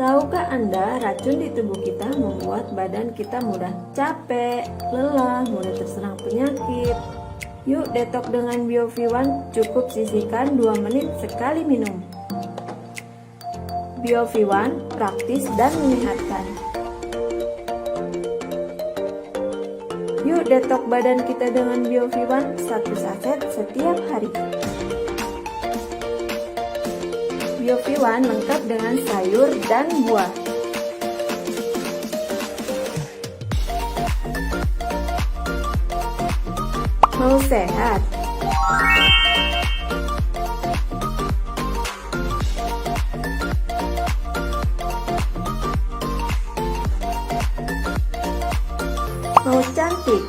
Tahukah Anda racun di tubuh kita membuat badan kita mudah capek, lelah, mudah terserang penyakit? Yuk detok dengan BioV1, cukup sisihkan 2 menit sekali minum. BioV1 praktis dan menyehatkan. Yuk detok badan kita dengan BioV1 1 saset setiap hari. BioV1 lengkap dengan sayur dan buah. Mau sehat? Mau cantik?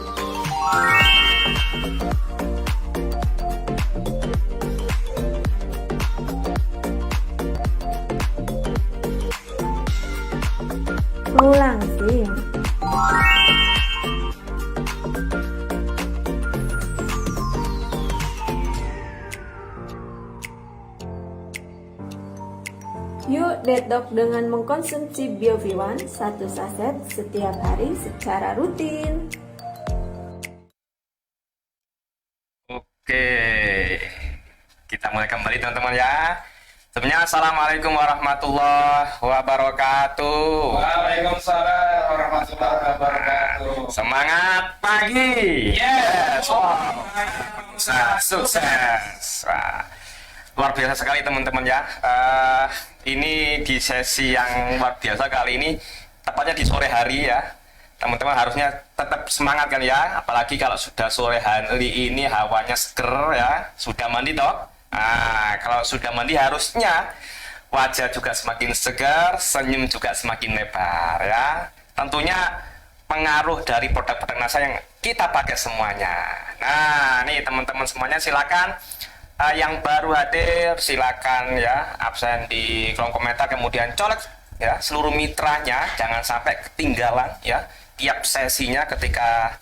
Mau langsing? Yuk detok dengan mengkonsumsi BioV1 1 saset setiap hari secara rutin. Oke, kita mulai kembali teman-teman ya. Sebelumnya assalamualaikum warahmatullahi wabarakatuh. Waalaikumsalam warahmatullahi wabarakatuh. Semangat pagi. Yes. Wow. Sukses. Wah, luar biasa sekali teman-teman ya. Ini di sesi yang luar biasa kali ini, tepatnya di sore hari ya. Teman-teman harusnya tetap semangat kan ya, apalagi kalau sudah sore hari ini hawanya seger ya, sudah mandi toh. Nah, kalau sudah mandi harusnya wajah juga semakin segar, senyum juga semakin lebar ya. Tentunya pengaruh dari produk-produk NASA yang kita pakai semuanya. Nah, nih teman-teman semuanya silakan yang baru hadir silakan ya absen di kolom komentar, kemudian colek ya seluruh mitranya, jangan sampai ketinggalan ya tiap sesinya ketika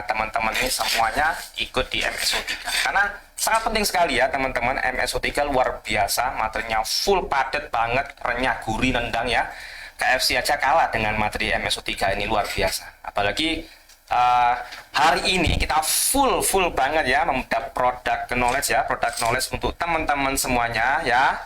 teman-teman ini semuanya ikut di MSO3, karena sangat penting sekali ya teman-teman. MSO3 luar biasa, materinya full padat banget, renyah, gurih, nendang ya. KFC aja kalah dengan materi MSO3 ini, luar biasa. Apalagi hari ini kita full banget ya membuat produk knowledge ya, produk knowledge untuk teman-teman semuanya ya,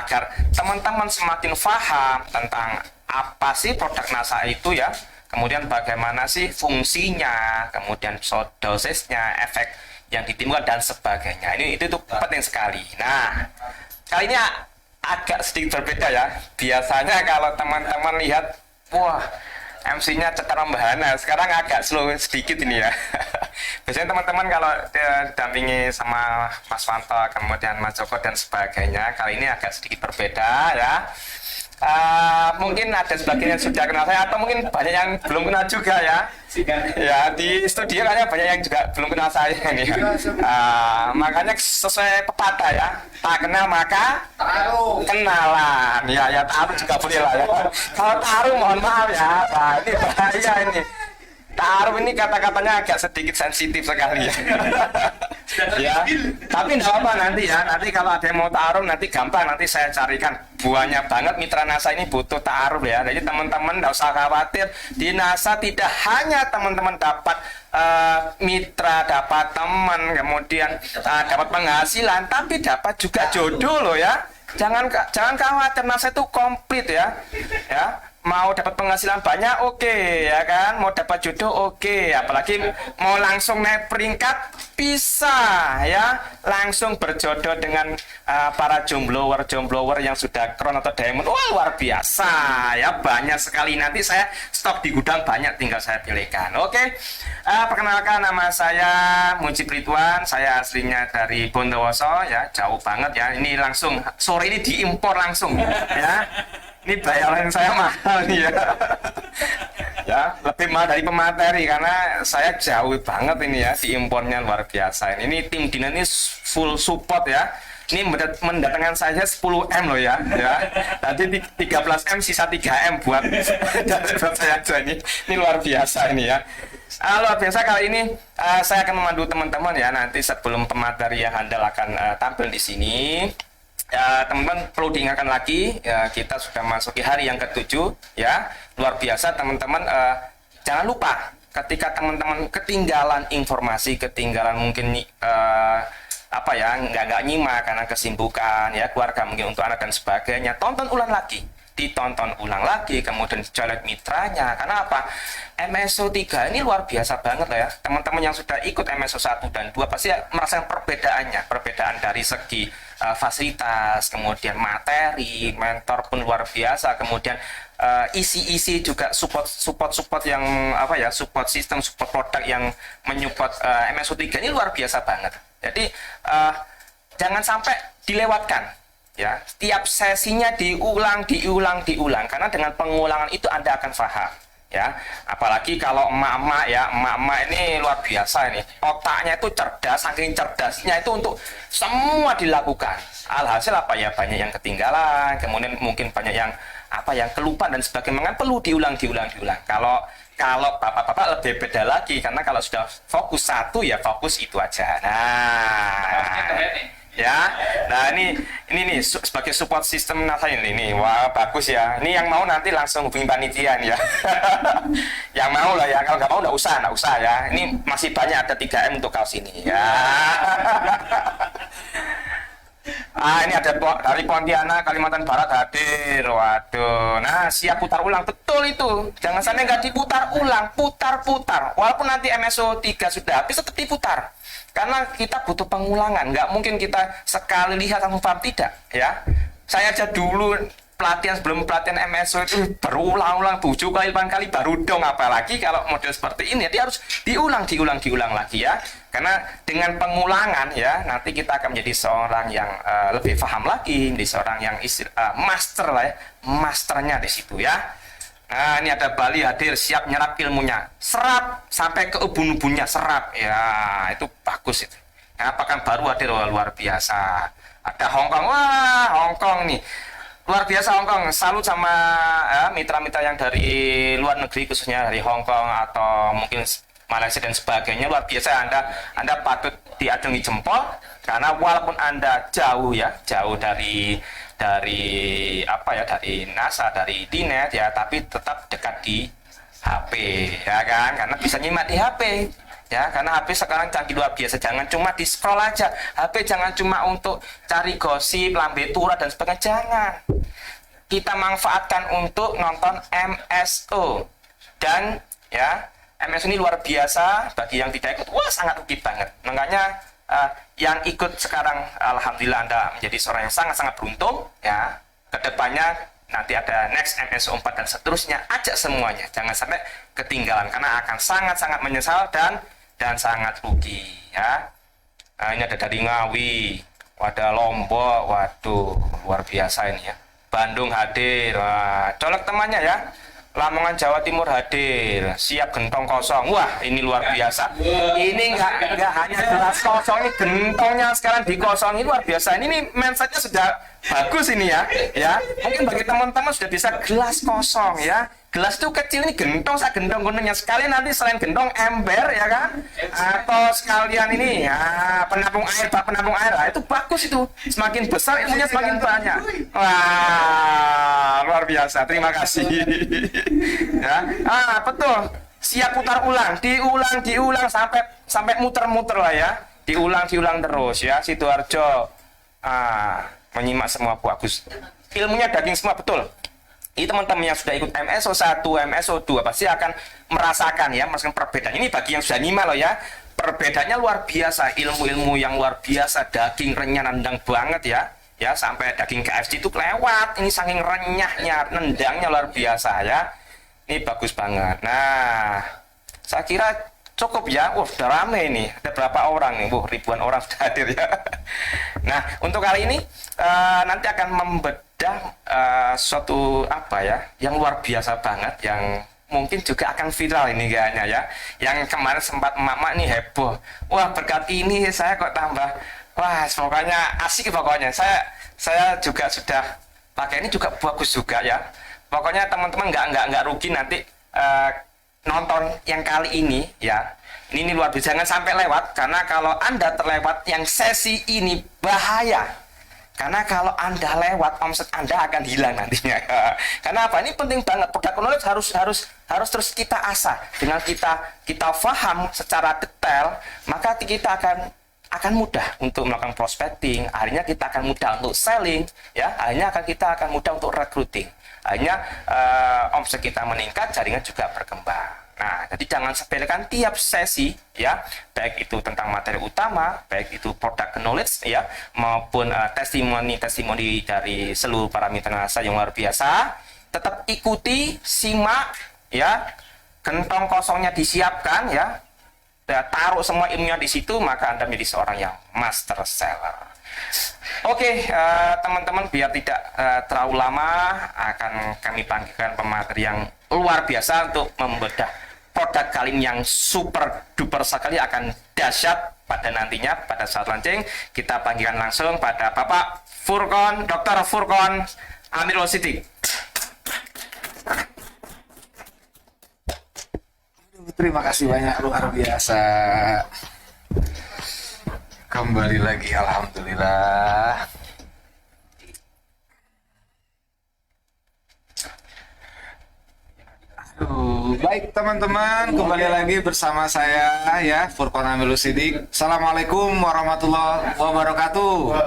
agar teman-teman semakin paham tentang apa sih produk NASA itu ya, kemudian bagaimana sih fungsinya, kemudian dosisnya, efek yang ditimbulkan dan sebagainya. Itu penting sekali. Nah, kali ini agak sedikit berbeda ya. Biasanya kalau teman-teman lihat, wah, MC-nya cetar membahana, sekarang agak slow sedikit ini ya. Biasanya teman-teman kalau dampingi sama Mas Wanto, kemudian Mas Joko dan sebagainya, kali ini agak sedikit berbeda ya. Mungkin ada sebagian yang sudah kenal saya, atau mungkin banyak yang belum kenal juga ya. Ya, di studio kayaknya banyak yang juga belum kenal saya ini. Makanya sesuai pepatah ya, tak kenal maka taruh kenalan. Ya taruh juga boleh lah ya. Kalau taruh mohon maaf ya, nah, ini bahaya ini. Taruh ini kata-katanya agak sedikit sensitif sekali ya. Ya, tapi enggak apa nanti ya. Nanti kalau ada yang mau taruh nanti gampang, nanti saya carikan. Banyak banget mitra NASA ini butuh taruh ya. Jadi teman-teman enggak usah khawatir. Di NASA tidak hanya teman-teman dapat mitra, dapat teman, kemudian dapat penghasilan, tapi dapat juga jodoh loh ya. Jangan khawatir, NASA itu komplit ya. Ya. Mau dapat penghasilan banyak, oke, ya kan? Mau dapat jodoh, oke. Apalagi mau langsung naik peringkat, bisa ya. Langsung berjodoh dengan para jomblower yang sudah crown atau diamond. Wah, luar biasa ya, banyak sekali. Nanti saya stok di gudang banyak, tinggal saya pilihkan. Oke. Perkenalkan, nama saya Mujib Ridwan. Saya aslinya dari Bondowoso ya, jauh banget ya. Ini langsung sore ini diimpor langsung ya. Ini bayaran saya mahal nih ya. Ya, lebih mahal dari pemateri karena saya jauh banget ini ya, diimpornya luar biasa. Ini tim Dinan ini full support ya. Ini mendatangkan saya 10M loh ya. Nanti 13M sisa 3M buat saya aja ini. Ini luar biasa ini ya. Luar biasa kali ini saya akan memandu teman-teman ya, nanti sebelum pemateri yang handal akan tampil di sini. teman-teman perlu diingatkan lagi, ya, kita sudah masuki hari yang ke-7 ya. Luar biasa teman-teman, jangan lupa ketika teman-teman ketinggalan informasi, ketinggalan mungkin apa ya, nggak nyimak karena kesibukan ya keluarga mungkin untuk anak dan sebagainya, tonton ulang lagi, ditonton ulang lagi, kemudian dicolek mitranya. Karena apa? MSO 3 ini luar biasa banget lah ya. Teman-teman yang sudah ikut MSO 1 dan 2 pasti merasakan perbedaannya. Perbedaan dari segi fasilitas, kemudian materi, mentor pun luar biasa, kemudian isi-isi juga support yang apa ya, support sistem, support produk yang menyupport MSO 3 ini luar biasa banget. Jadi jangan sampai dilewatkan. Ya, setiap sesinya diulang karena dengan pengulangan itu Anda akan paham ya. Apalagi kalau emak-emak ya, emak-emak ini luar biasa ini, otaknya itu cerdas, saking cerdasnya itu untuk semua dilakukan. Alhasil apa ya, banyak yang ketinggalan, kemudian mungkin banyak yang apa yang kelupaan dan sebagainya, perlu diulang. Kalau bapak-bapak lebih beda lagi, karena kalau sudah fokus satu ya fokus itu aja. Ya, nah ini nih sebagai support system NASA ini, wah bagus ya. Ini yang mau nanti langsung hubungi panitia nih ya. Yang mau lah ya, kalau nggak mau nggak usah ya. Ini masih banyak, ada 3M untuk kaos ini ya. Ini ada dari Pontianak, Kalimantan Barat hadir. Waduh, nah siap putar ulang, betul itu. Jangan sampai nggak diputar ulang, putar. Walaupun nanti MSO 3 sudah habis, tetap diputar. Karena kita butuh pengulangan, nggak mungkin kita sekali lihat langsung paham, tidak ya. Saya aja dulu sebelum pelatihan MSO itu berulang-ulang 7 kali 8 kali baru dong, apalagi kalau model seperti ini dia harus diulang lagi ya. Karena dengan pengulangan ya nanti kita akan menjadi seorang yang lebih paham lagi, menjadi seorang yang master lah ya, masternya di situ ya. Nah, ini ada Bali hadir, siap nyerap ilmunya, serap sampai ke ubun-ubunnya, serap ya, itu bagus itu. Nah, Pakan Baru hadir, luar biasa. Ada Hongkong, wah Hongkong nih luar biasa. Hongkong salut sama mitra-mitra yang dari luar negeri, khususnya dari Hongkong atau mungkin Malaysia dan sebagainya, luar biasa. Anda patut diacungi jempol, karena walaupun Anda jauh dari apa ya, dari NASA, dari Dinet ya, tapi tetap dekat di HP ya kan, karena bisa nyimak di HP ya, karena HP sekarang canggih luar biasa. Jangan cuma di scroll aja HP, jangan cuma untuk cari gosip, lambe tura dan sebagainya, jangan. Kita manfaatkan untuk nonton MSO, dan ya MSO ini luar biasa. Bagi yang tidak ikut, wah sangat rugi banget. Makanya yang ikut sekarang, alhamdulillah Anda menjadi seorang yang sangat-sangat beruntung ya. Kedepannya nanti ada next MSO 4 dan seterusnya, ajak semuanya, jangan sampai ketinggalan, karena akan sangat-sangat menyesal dan sangat rugi ya. Nah, ini ada dari Ngawi, ada Lombok, waduh luar biasa ini ya. Bandung hadir, wah, colek temannya ya. Lamongan Jawa Timur hadir, siap gentong kosong. Wah, ini luar biasa. Ini nggak hanya gelas kosong, ini gentongnya sekarang dikosongi, luar biasa. Ini mindsetnya sudah bagus ini ya. Ya, mungkin bagi teman-teman sudah bisa gelas kosong ya. Gelas itu kecil, ini gentong, saya gentong-gentongnya sekalian, nanti selain gentong ember ya kan, atau sekalian ini ya penampung air, bak penampung air. Nah, itu bagus itu. Semakin besar ilmunya semakin banyak. Wah, luar biasa. Terima kasih. Ya, betul. Siap putar ulang, diulang sampai muter-muter lah ya. Diulang terus ya. Sidoarjo menyimak semua bagus. Ilmunya daging semua, betul. Ini teman-teman yang sudah ikut MSO 1, MSO 2 pasti akan merasakan perbedaan. Ini bagi yang sudah nyimak loh ya. Perbedaannya luar biasa, ilmu-ilmu yang luar biasa, daging renyah nendang banget ya. Ya, sampai daging KFC itu kelewat. Ini saking renyahnya, nendangnya luar biasa ya. Ini bagus banget. Nah, saya kira cukup ya. Wah, sudah rame ini. Ada berapa orang nih? Wah, ribuan orang sudah hadir ya. Nah, untuk kali ini nanti akan membedah suatu apa ya, yang luar biasa banget, yang mungkin juga akan viral ini kayaknya ya. Yang kemarin sempat emak-emak nih heboh. Wah, berkat ini saya kok tambah. Wah, pokoknya asik pokoknya. Saya juga sudah pakai ini, juga bagus juga ya. Pokoknya teman-teman nggak rugi nanti nonton yang kali ini ya. Ini luar biasa, jangan sampai lewat, karena kalau Anda terlewat yang sesi ini bahaya. Karena kalau Anda lewat, omset Anda akan hilang nantinya. Karena apa? Ini penting banget. Product knowledge harus terus kita asah. Dengan kita paham secara detail, maka kita akan mudah untuk melakukan prospecting. Akhirnya kita akan mudah untuk selling, ya. Akhirnya kita akan mudah untuk recruiting. Akhirnya omset kita meningkat, jaringan juga berkembang. Nah, jadi jangan sepelekan tiap sesi, ya, baik itu tentang materi utama, baik itu product knowledge, ya, maupun testimoni dari seluruh para mitra nasa yang luar biasa. Tetap ikuti, simak, ya, gentong kosongnya disiapkan, ya, taruh semua ilmunya di situ, maka Anda menjadi seorang yang master seller. Oke, teman-teman, biar tidak terlalu lama, akan kami panggilkan pemateri yang luar biasa untuk membedah produk kali ini yang super duper sekali, akan dahsyat pada nantinya pada saat launching. Kita panggilkan langsung pada Bapak Furqon, Dr. Furqon Amirul Siddiq. Terima kasih banyak, luar biasa. Kembali lagi, alhamdulillah. Baik teman-teman, kembali lagi bersama saya, ya, Furqon Amirul Siddiq. Assalamualaikum warahmatullahi wabarakatuh.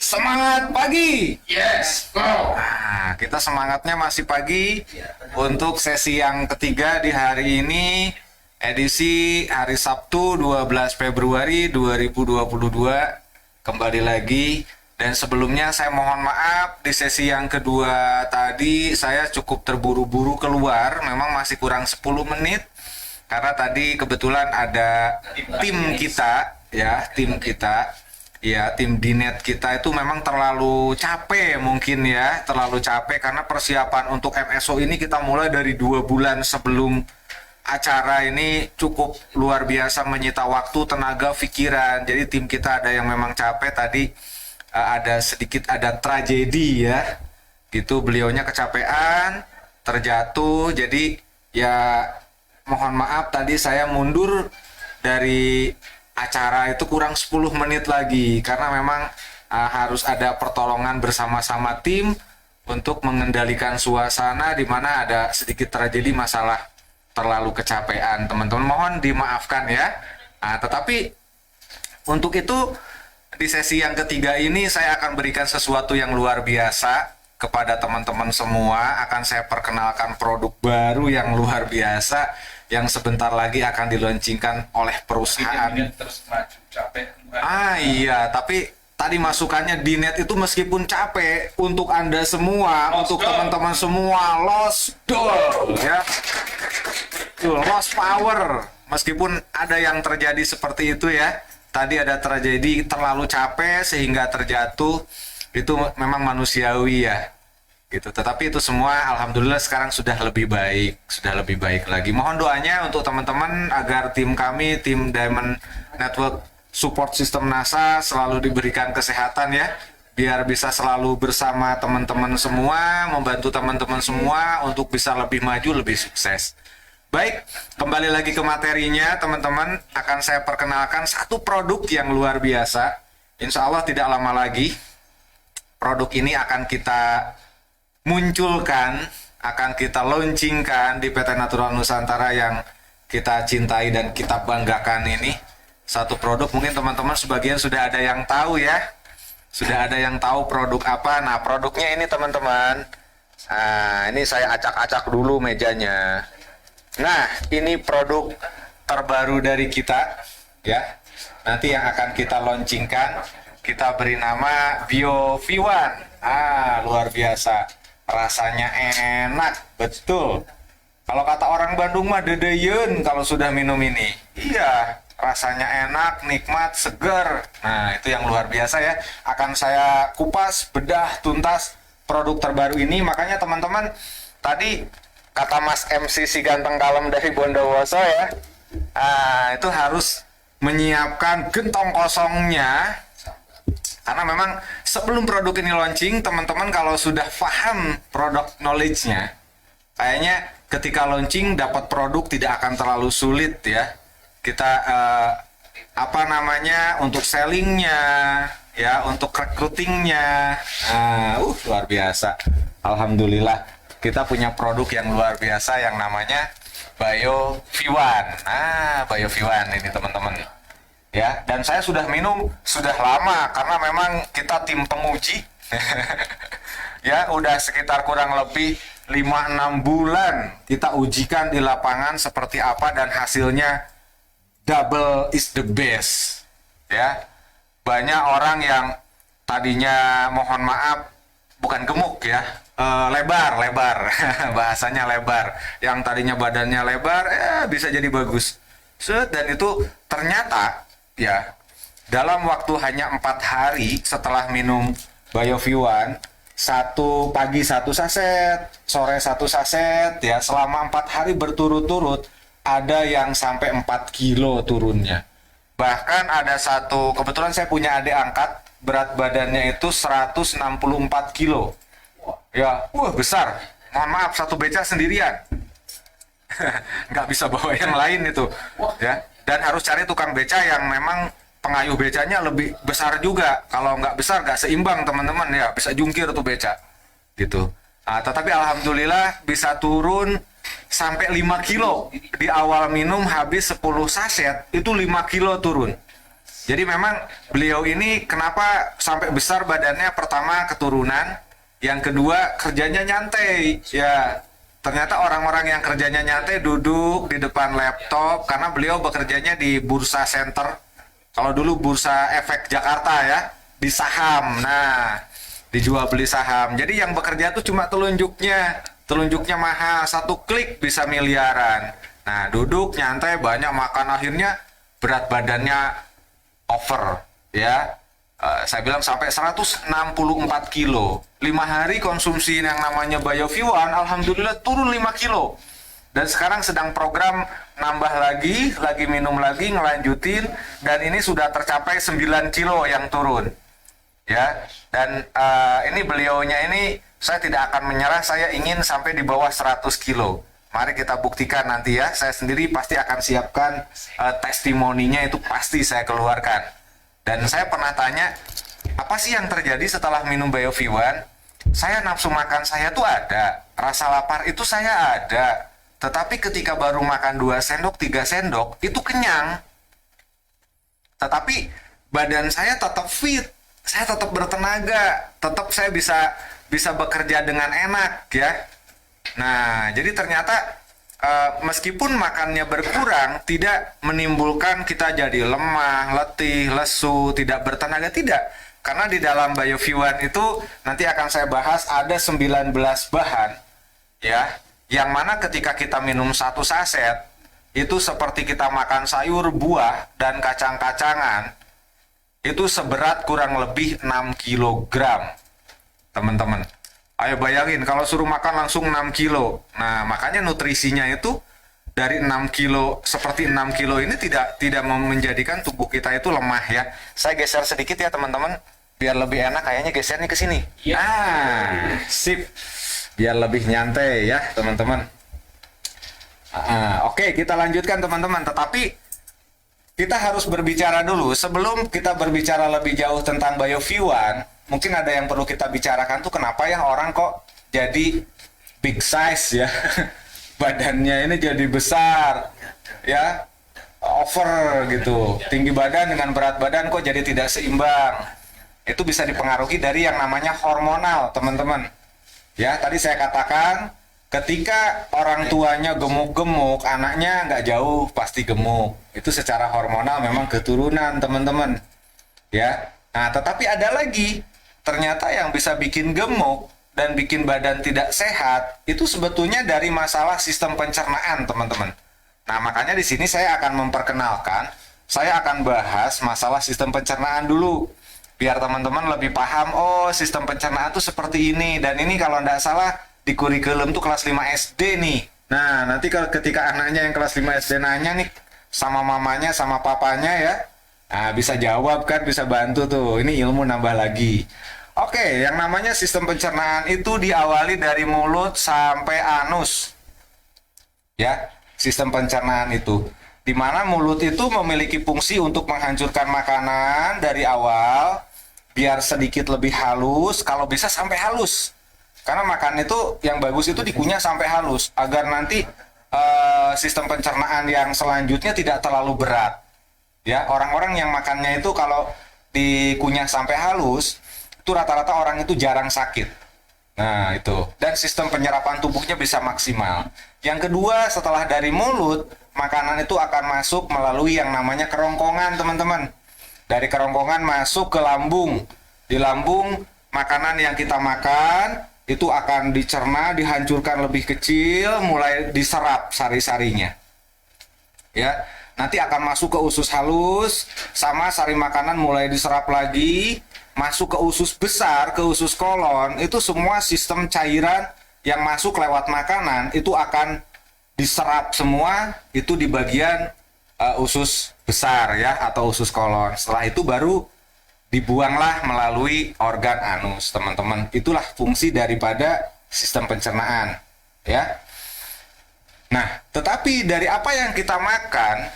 Semangat pagi. Yes, go. Nah, kita semangatnya masih pagi untuk sesi yang ketiga di hari ini, edisi hari Sabtu 12 Februari 2022. Kembali lagi. Dan sebelumnya saya mohon maaf, di sesi yang kedua tadi saya cukup terburu-buru keluar, memang masih kurang 10 menit. Karena tadi kebetulan ada tim kita, ya, tim Dinet kita itu memang terlalu capek mungkin, ya, terlalu capek karena persiapan untuk MSO ini kita mulai dari 2 bulan sebelum acara ini, cukup luar biasa menyita waktu, tenaga, pikiran. Jadi tim kita ada yang memang capek tadi. Ada tragedi, ya, gitu, beliaunya kecapean, terjatuh, jadi ya mohon maaf tadi saya mundur dari acara itu kurang 10 menit lagi karena memang harus ada pertolongan bersama-sama tim untuk mengendalikan suasana di mana ada sedikit tragedi, masalah terlalu kecapean, teman-teman, mohon dimaafkan, ya. Tetapi untuk itu di sesi yang ketiga ini saya akan berikan sesuatu yang luar biasa kepada teman-teman semua. Akan saya perkenalkan produk baru yang luar biasa yang sebentar lagi akan diluncurkan oleh perusahaan. Terus maju, capek. Iya, tapi tadi masukannya Dinet itu meskipun capek untuk Anda semua, untuk teman-teman semua, lost door, ya. Lost power. Meskipun ada yang terjadi seperti itu, ya. Tadi ada tragedi, terlalu capek sehingga terjatuh, itu memang manusiawi, ya, gitu. Tetapi itu semua alhamdulillah sekarang sudah lebih baik lagi. Mohon doanya untuk teman-teman agar tim kami, tim Diamond Network Support System NASA selalu diberikan kesehatan, ya, biar bisa selalu bersama teman-teman semua, membantu teman-teman semua untuk bisa lebih maju, lebih sukses. Baik, kembali lagi ke materinya, teman-teman. Akan saya perkenalkan satu produk yang luar biasa. Insya Allah tidak lama lagi produk ini akan kita munculkan, akan kita launchingkan di PT Natural Nusantara yang kita cintai dan kita banggakan ini. Satu produk mungkin teman-teman sebagian sudah ada yang tahu, ya. Sudah ada yang tahu produk apa. Nah, produknya ini, teman-teman. Nah, ini saya acak-acak dulu mejanya. Nah, ini produk terbaru dari kita, ya. Nanti yang akan kita launchingkan, kita beri nama Bio V1. Luar biasa. Rasanya enak, betul. Kalau kata orang Bandung mah dedeyeun kalau sudah minum ini. Iya, rasanya enak, nikmat, seger. Nah, itu yang luar biasa, ya. Akan saya kupas, bedah, tuntas produk terbaru ini. Makanya teman-teman, tadi kata Mas MC si ganteng kalem dari Bondowoso, ya, itu harus menyiapkan gentong kosongnya. Karena memang sebelum produk ini launching, teman-teman kalau sudah paham produk knowledge-nya, kayaknya ketika launching dapat produk tidak akan terlalu sulit, ya. Kita apa namanya, untuk sellingnya, ya, untuk recruitingnya. Nah, luar biasa. Alhamdulillah kita punya produk yang luar biasa yang namanya Bio V1. Nah, Bio V1 ini teman-teman. Ya, dan saya sudah minum sudah lama karena memang kita tim penguji. Ya, udah sekitar kurang lebih 5-6 bulan kita ujikan di lapangan seperti apa dan hasilnya double is the best. Ya, banyak orang yang tadinya, mohon maaf, bukan gemuk ya, lebar bahasanya lebar, yang tadinya badannya lebar bisa jadi bagus. Dan itu ternyata ya dalam waktu hanya 4 hari setelah minum Bio V1, pagi 1 saset, sore 1 saset, ya, selama 4 hari berturut-turut ada yang sampai 4 kilo turunnya. Bahkan ada satu, kebetulan saya punya adik angkat, berat badannya itu 164 kilo. Ya, besar. Mohon maaf, satu beca sendirian. Nggak bisa bawa yang lain itu. Ya, dan harus cari tukang beca yang memang pengayuh becanya lebih besar juga. Kalau nggak besar, nggak seimbang teman-teman, ya, bisa jungkir tuh beca. Gitu. Nah, tetapi alhamdulillah bisa turun sampai 5 kilo. Di awal minum habis 10 saset, itu 5 kilo turun. Jadi memang beliau ini kenapa sampai besar badannya? Pertama keturunan, yang kedua kerjanya nyantai. Ya, ternyata orang-orang yang kerjanya nyantai duduk di depan laptop karena beliau bekerjanya di Bursa Center. Kalau dulu Bursa Efek Jakarta ya, di saham. Nah, dijual beli saham. Jadi yang bekerja tuh cuma telunjuknya mahal, 1 klik bisa miliaran. Nah, duduk nyantai, banyak makan, akhirnya berat badannya over, ya. Saya bilang sampai 164 kilo. 5 hari konsumsi yang namanya Bio V1, alhamdulillah turun 5 kilo. Dan sekarang sedang program nambah lagi minum lagi, ngelanjutin, dan ini sudah tercapai 9 kilo yang turun. Ya, dan ini beliaunya ini, saya tidak akan menyerah, saya ingin sampai di bawah 100 kilo. Mari kita buktikan nanti ya, saya sendiri pasti akan siapkan testimoninya, itu pasti saya keluarkan. Dan saya pernah tanya, apa sih yang terjadi setelah minum Bio V1? Saya nafsu makan saya tuh ada, rasa lapar itu saya ada, tetapi ketika baru makan 2 sendok, 3 sendok, itu kenyang. Tetapi badan saya tetap fit, saya tetap bertenaga, tetap saya bisa bekerja dengan enak, ya. Nah, jadi ternyata meskipun makannya berkurang, tidak menimbulkan kita jadi lemah, letih, lesu, tidak bertenaga, tidak. Karena di dalam Bio V1 itu nanti akan saya bahas ada 19 bahan, ya, yang mana ketika kita minum 1 saset, itu seperti kita makan sayur, buah, dan kacang-kacangan, itu seberat kurang lebih 6 kilogram, teman-teman. Ayo bayangin kalau suruh makan langsung 6 kilo. Nah, makanya nutrisinya itu dari 6 kilo, seperti 6 kilo ini tidak menjadikan tubuh kita itu lemah, ya. Saya geser sedikit ya teman-teman, biar lebih enak, kayaknya gesernya ke sini. Ya. Sip. Biar lebih nyantai ya teman-teman. Oke, kita lanjutkan teman-teman. Tetapi kita harus berbicara dulu. Sebelum kita berbicara lebih jauh tentang Bio V1, mungkin ada yang perlu kita bicarakan tuh, kenapa yang orang kok jadi big size ya. Badannya ini jadi besar, ya, over gitu. Tinggi badan dengan berat badan kok jadi tidak seimbang. Itu bisa dipengaruhi dari yang namanya hormonal, teman-teman. Ya, tadi saya katakan, ketika orang tuanya gemuk-gemuk, anaknya nggak jauh pasti gemuk. Itu secara hormonal memang keturunan, teman-teman. Ya, nah tetapi ada lagi, ternyata yang bisa bikin gemuk dan bikin badan tidak sehat itu sebetulnya dari masalah sistem pencernaan, teman-teman. Nah, makanya di sini saya akan memperkenalkan, saya akan bahas masalah sistem pencernaan dulu, biar teman-teman lebih paham, oh sistem pencernaan tuh seperti ini, dan ini kalau tidak salah di kurikulum tuh kelas 5 SD nih. Nah, nanti kalau ketika anaknya yang kelas 5 SD nanya nih sama mamanya, sama papanya ya, nah bisa jawab kan, bisa bantu tuh, ini ilmu nambah lagi. Oke, yang namanya sistem pencernaan itu diawali dari mulut sampai anus. Ya, sistem pencernaan itu. di mana mulut itu memiliki fungsi untuk menghancurkan makanan dari awal biar sedikit lebih halus, kalau bisa sampai halus. Karena makan itu yang bagus itu dikunyah sampai halus agar nanti sistem pencernaan yang selanjutnya tidak terlalu berat. Ya, orang-orang yang makannya itu kalau dikunyah sampai halus, itu rata-rata orang itu jarang sakit. Nah, itu. Dan sistem penyerapan tubuhnya bisa maksimal. Yang kedua, setelah dari mulut, makanan itu akan masuk melalui yang namanya kerongkongan, teman-teman. Dari kerongkongan masuk ke lambung. Di lambung, makanan yang kita makan itu akan dicerna, dihancurkan lebih kecil, mulai diserap sari-sarinya. Ya, nanti akan masuk ke usus halus, sama sari makanan mulai diserap lagi, masuk ke usus besar, ke usus kolon. Itu semua sistem cairan yang masuk lewat makanan itu akan diserap semua itu di bagian usus besar ya, atau usus kolon. Setelah itu baru dibuanglah melalui organ anus, teman-teman. Itulah fungsi daripada sistem pencernaan ya. Nah, tetapi dari apa yang kita makan,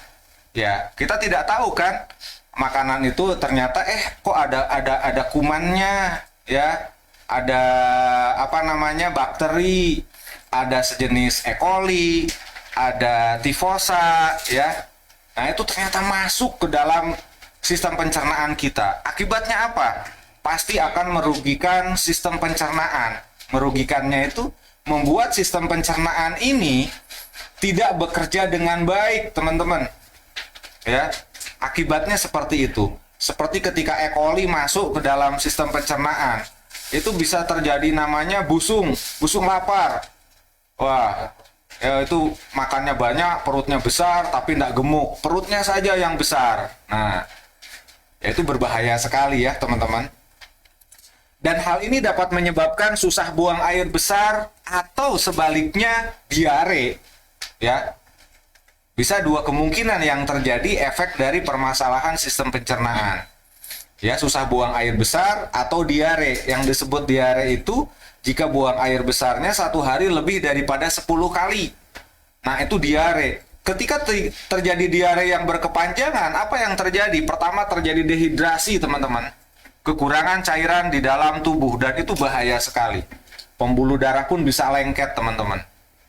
ya kita tidak tahu kan, makanan itu ternyata kok ada kumannya, ya, ada apa namanya bakteri, ada sejenis E. coli, ada tifosa, ya. Nah itu ternyata masuk ke dalam sistem pencernaan kita. Akibatnya apa? Pasti akan merugikan sistem pencernaan. Merugikannya itu membuat sistem pencernaan ini tidak bekerja dengan baik, teman-teman. Ya, akibatnya seperti itu. Seperti ketika E. coli masuk ke dalam sistem pencernaan, itu bisa terjadi namanya busung lapar. Wah, ya itu makannya banyak, perutnya besar, tapi tidak gemuk. Perutnya saja yang besar. Nah, ya itu berbahaya sekali ya, teman-teman. Dan hal ini dapat menyebabkan susah buang air besar atau sebaliknya diare. Ya, bisa dua kemungkinan yang terjadi efek dari permasalahan sistem pencernaan. Ya, susah buang air besar atau diare. Yang disebut diare itu jika buang air besarnya satu hari lebih daripada 10 kali. Nah, itu diare. Ketika terjadi diare yang berkepanjangan, apa yang terjadi? Pertama, terjadi dehidrasi, teman-teman. Kekurangan cairan di dalam tubuh, dan itu bahaya sekali. Pembuluh darah pun bisa lengket, teman-teman.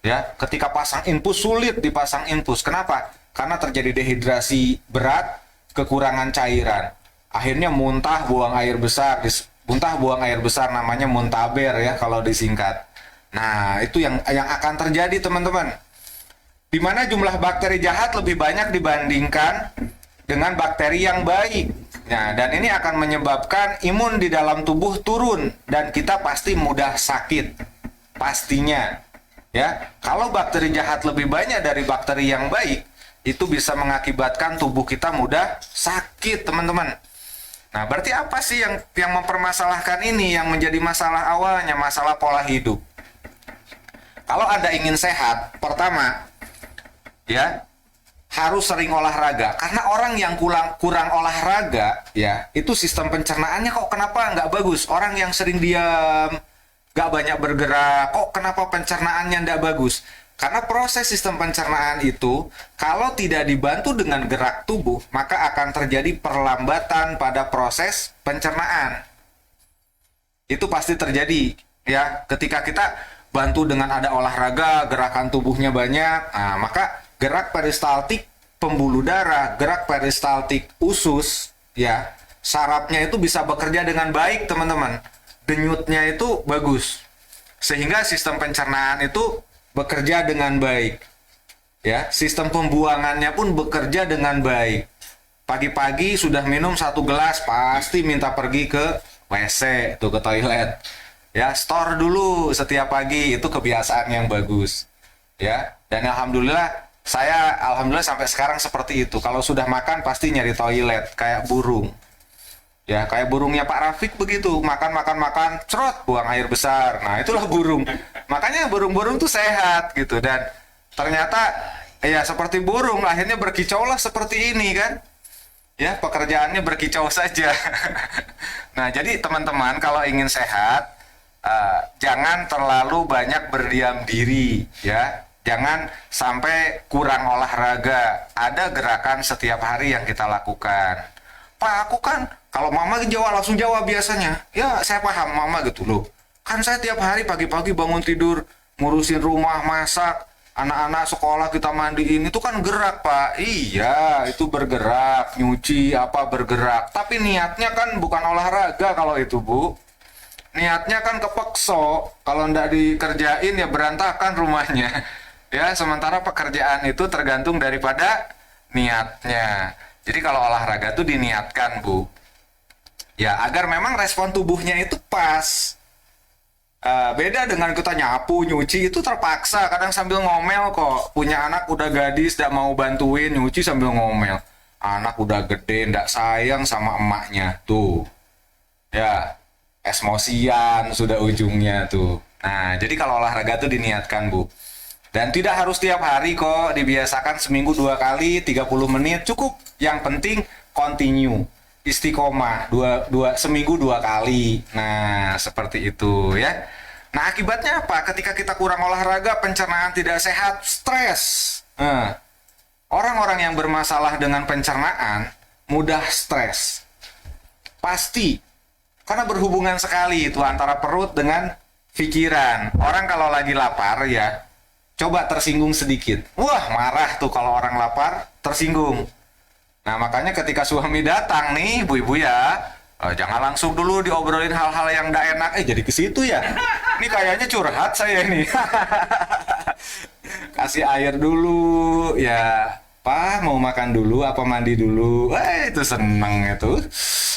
Ya, ketika pasang infus sulit dipasang infus. Kenapa? Karena terjadi dehidrasi berat, kekurangan cairan. Akhirnya muntah, buang air besar. Muntah, buang air besar namanya muntaber ya kalau disingkat. Nah, itu yang akan terjadi, teman-teman. Di mana jumlah bakteri jahat lebih banyak dibandingkan dengan bakteri yang baik. Nah, dan ini akan menyebabkan imun di dalam tubuh turun dan kita pasti mudah sakit. Pastinya. Ya, kalau bakteri jahat lebih banyak dari bakteri yang baik, itu bisa mengakibatkan tubuh kita mudah sakit, teman-teman. Nah, berarti apa sih yang mempermasalahkan ini, yang menjadi masalah awalnya, masalah pola hidup? Kalau Anda ingin sehat, pertama, ya, harus sering olahraga. Karena orang yang kurang olahraga, ya, itu sistem pencernaannya kok kenapa nggak bagus? Orang yang sering diam, nggak banyak bergerak, kok kenapa pencernaannya nggak bagus? Karena proses sistem pencernaan itu, kalau tidak dibantu dengan gerak tubuh, maka akan terjadi perlambatan pada proses pencernaan. Itu pasti terjadi, ya. Ketika kita bantu dengan ada olahraga, gerakan tubuhnya banyak, nah, maka gerak peristaltik pembuluh darah, gerak peristaltik usus, ya, sarafnya itu bisa bekerja dengan baik, teman-teman. Denyutnya itu bagus. Sehingga sistem pencernaan itu bekerja dengan baik. Ya, sistem pembuangannya pun bekerja dengan baik. Pagi-pagi sudah minum 1 gelas, pasti minta pergi ke WC, tuh ke toilet. Ya, store dulu setiap pagi, itu kebiasaan yang bagus. Ya, dan alhamdulillah sampai sekarang seperti itu. Kalau sudah makan pasti nyari toilet kayak burung. Ya, kayak burungnya Pak Rafiq begitu, makan, cerot, buang air besar. Nah, itulah burung. Makanya burung-burung tuh sehat gitu. Dan ternyata, ya seperti burung, akhirnya berkicaulah seperti ini kan. Ya, pekerjaannya berkicau saja. Nah, jadi teman-teman kalau ingin sehat, jangan terlalu banyak berdiam diri. Ya, Jangan sampai kurang olahraga. Ada gerakan setiap hari yang kita lakukan. Pak, aku kan kalau mama Jawa langsung jawab biasanya. Ya, saya paham mama gitu loh. Kan saya tiap hari pagi-pagi bangun tidur, ngurusin rumah, masak, anak-anak sekolah kita mandiin, itu kan gerak, Pak. Iya, itu bergerak, nyuci apa bergerak. Tapi niatnya kan bukan olahraga kalau itu, Bu. Niatnya kan kepekso. Kalau ndak dikerjain ya berantakan rumahnya. Ya, sementara pekerjaan itu tergantung daripada niatnya. Jadi kalau olahraga tuh diniatkan, Bu. Ya, agar memang respon tubuhnya itu pas. Beda dengan kita nyapu, nyuci itu terpaksa. Kadang sambil ngomel kok. Punya anak udah gadis, ndak mau bantuin, nyuci sambil ngomel. Anak udah gede, ndak sayang sama emaknya. Tuh. Ya, emosian sudah ujungnya tuh. Nah, jadi kalau olahraga tuh diniatkan, Bu. Dan tidak harus tiap hari kok, dibiasakan seminggu 2 kali, 30 menit, cukup. Yang penting continue, istiqomah, seminggu 2 kali. Nah, seperti itu ya. Nah, akibatnya apa? Ketika kita kurang olahraga, pencernaan tidak sehat, stres. Orang-orang yang bermasalah dengan pencernaan, mudah stres. Pasti. Karena berhubungan sekali itu antara perut dengan pikiran. Orang kalau lagi lapar ya, coba tersinggung sedikit. Wah, marah tuh kalau orang lapar, tersinggung. Nah, makanya ketika suami datang nih, ibu-ibu ya, jangan langsung dulu diobrolin hal-hal yang gak enak. Jadi ke situ ya. Ini kayaknya curhat saya nih. Kasih air dulu, ya. Pak, mau makan dulu apa mandi dulu? Itu seneng itu.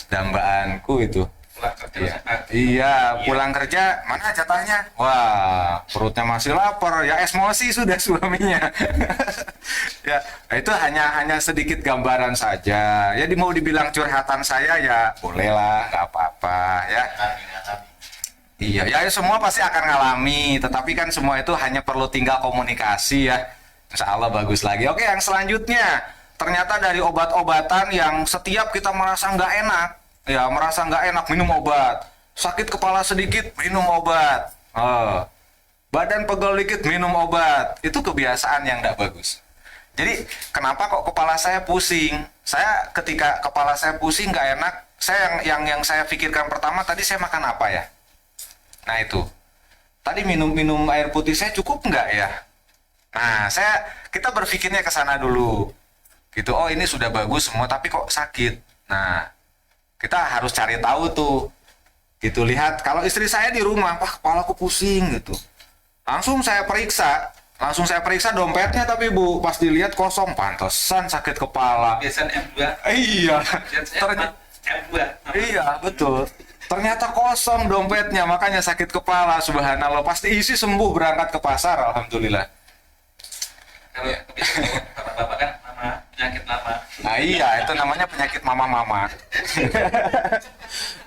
Dambaanku itu. Iya, pulang kerja, mana jatahnya? Wah, perutnya masih lapar, ya emosi sudah suaminya. Ya, itu hanya sedikit gambaran saja. Ya, mau dibilang curhatan saya ya bolehlah, nggak apa-apa ya. Iya, ya semua pasti akan ngalami, tetapi kan semua itu hanya perlu tinggal komunikasi ya. Insya Allah bagus lagi. Oke, yang selanjutnya, ternyata dari obat-obatan yang setiap kita merasa nggak enak, ya merasa nggak enak minum obat, sakit kepala sedikit minum obat, badan pegel dikit minum obat, itu kebiasaan yang nggak bagus. Jadi kenapa kok kepala saya pusing? Saya ketika kepala saya pusing nggak enak, saya yang saya pikirkan pertama tadi saya makan apa ya? Nah itu, tadi minum air putih saya cukup nggak ya? Nah kita berpikirnya ke sana dulu, gitu. Oh ini sudah bagus semua, tapi kok sakit? Nah kita harus cari tahu tuh, gitu. Lihat kalau istri saya di rumah, wah kepalaku pusing gitu, langsung saya periksa dompetnya, tapi Bu pas dilihat kosong, pantesan sakit kepala. Biasanya M2. Iya, M2. iya betul. Ternyata kosong dompetnya, makanya sakit kepala. Subhanallah, pasti isi sembuh berangkat ke pasar, alhamdulillah. Kalau kata bapak kan penyakit lama. Nah iya, itu namanya penyakit mama-mama.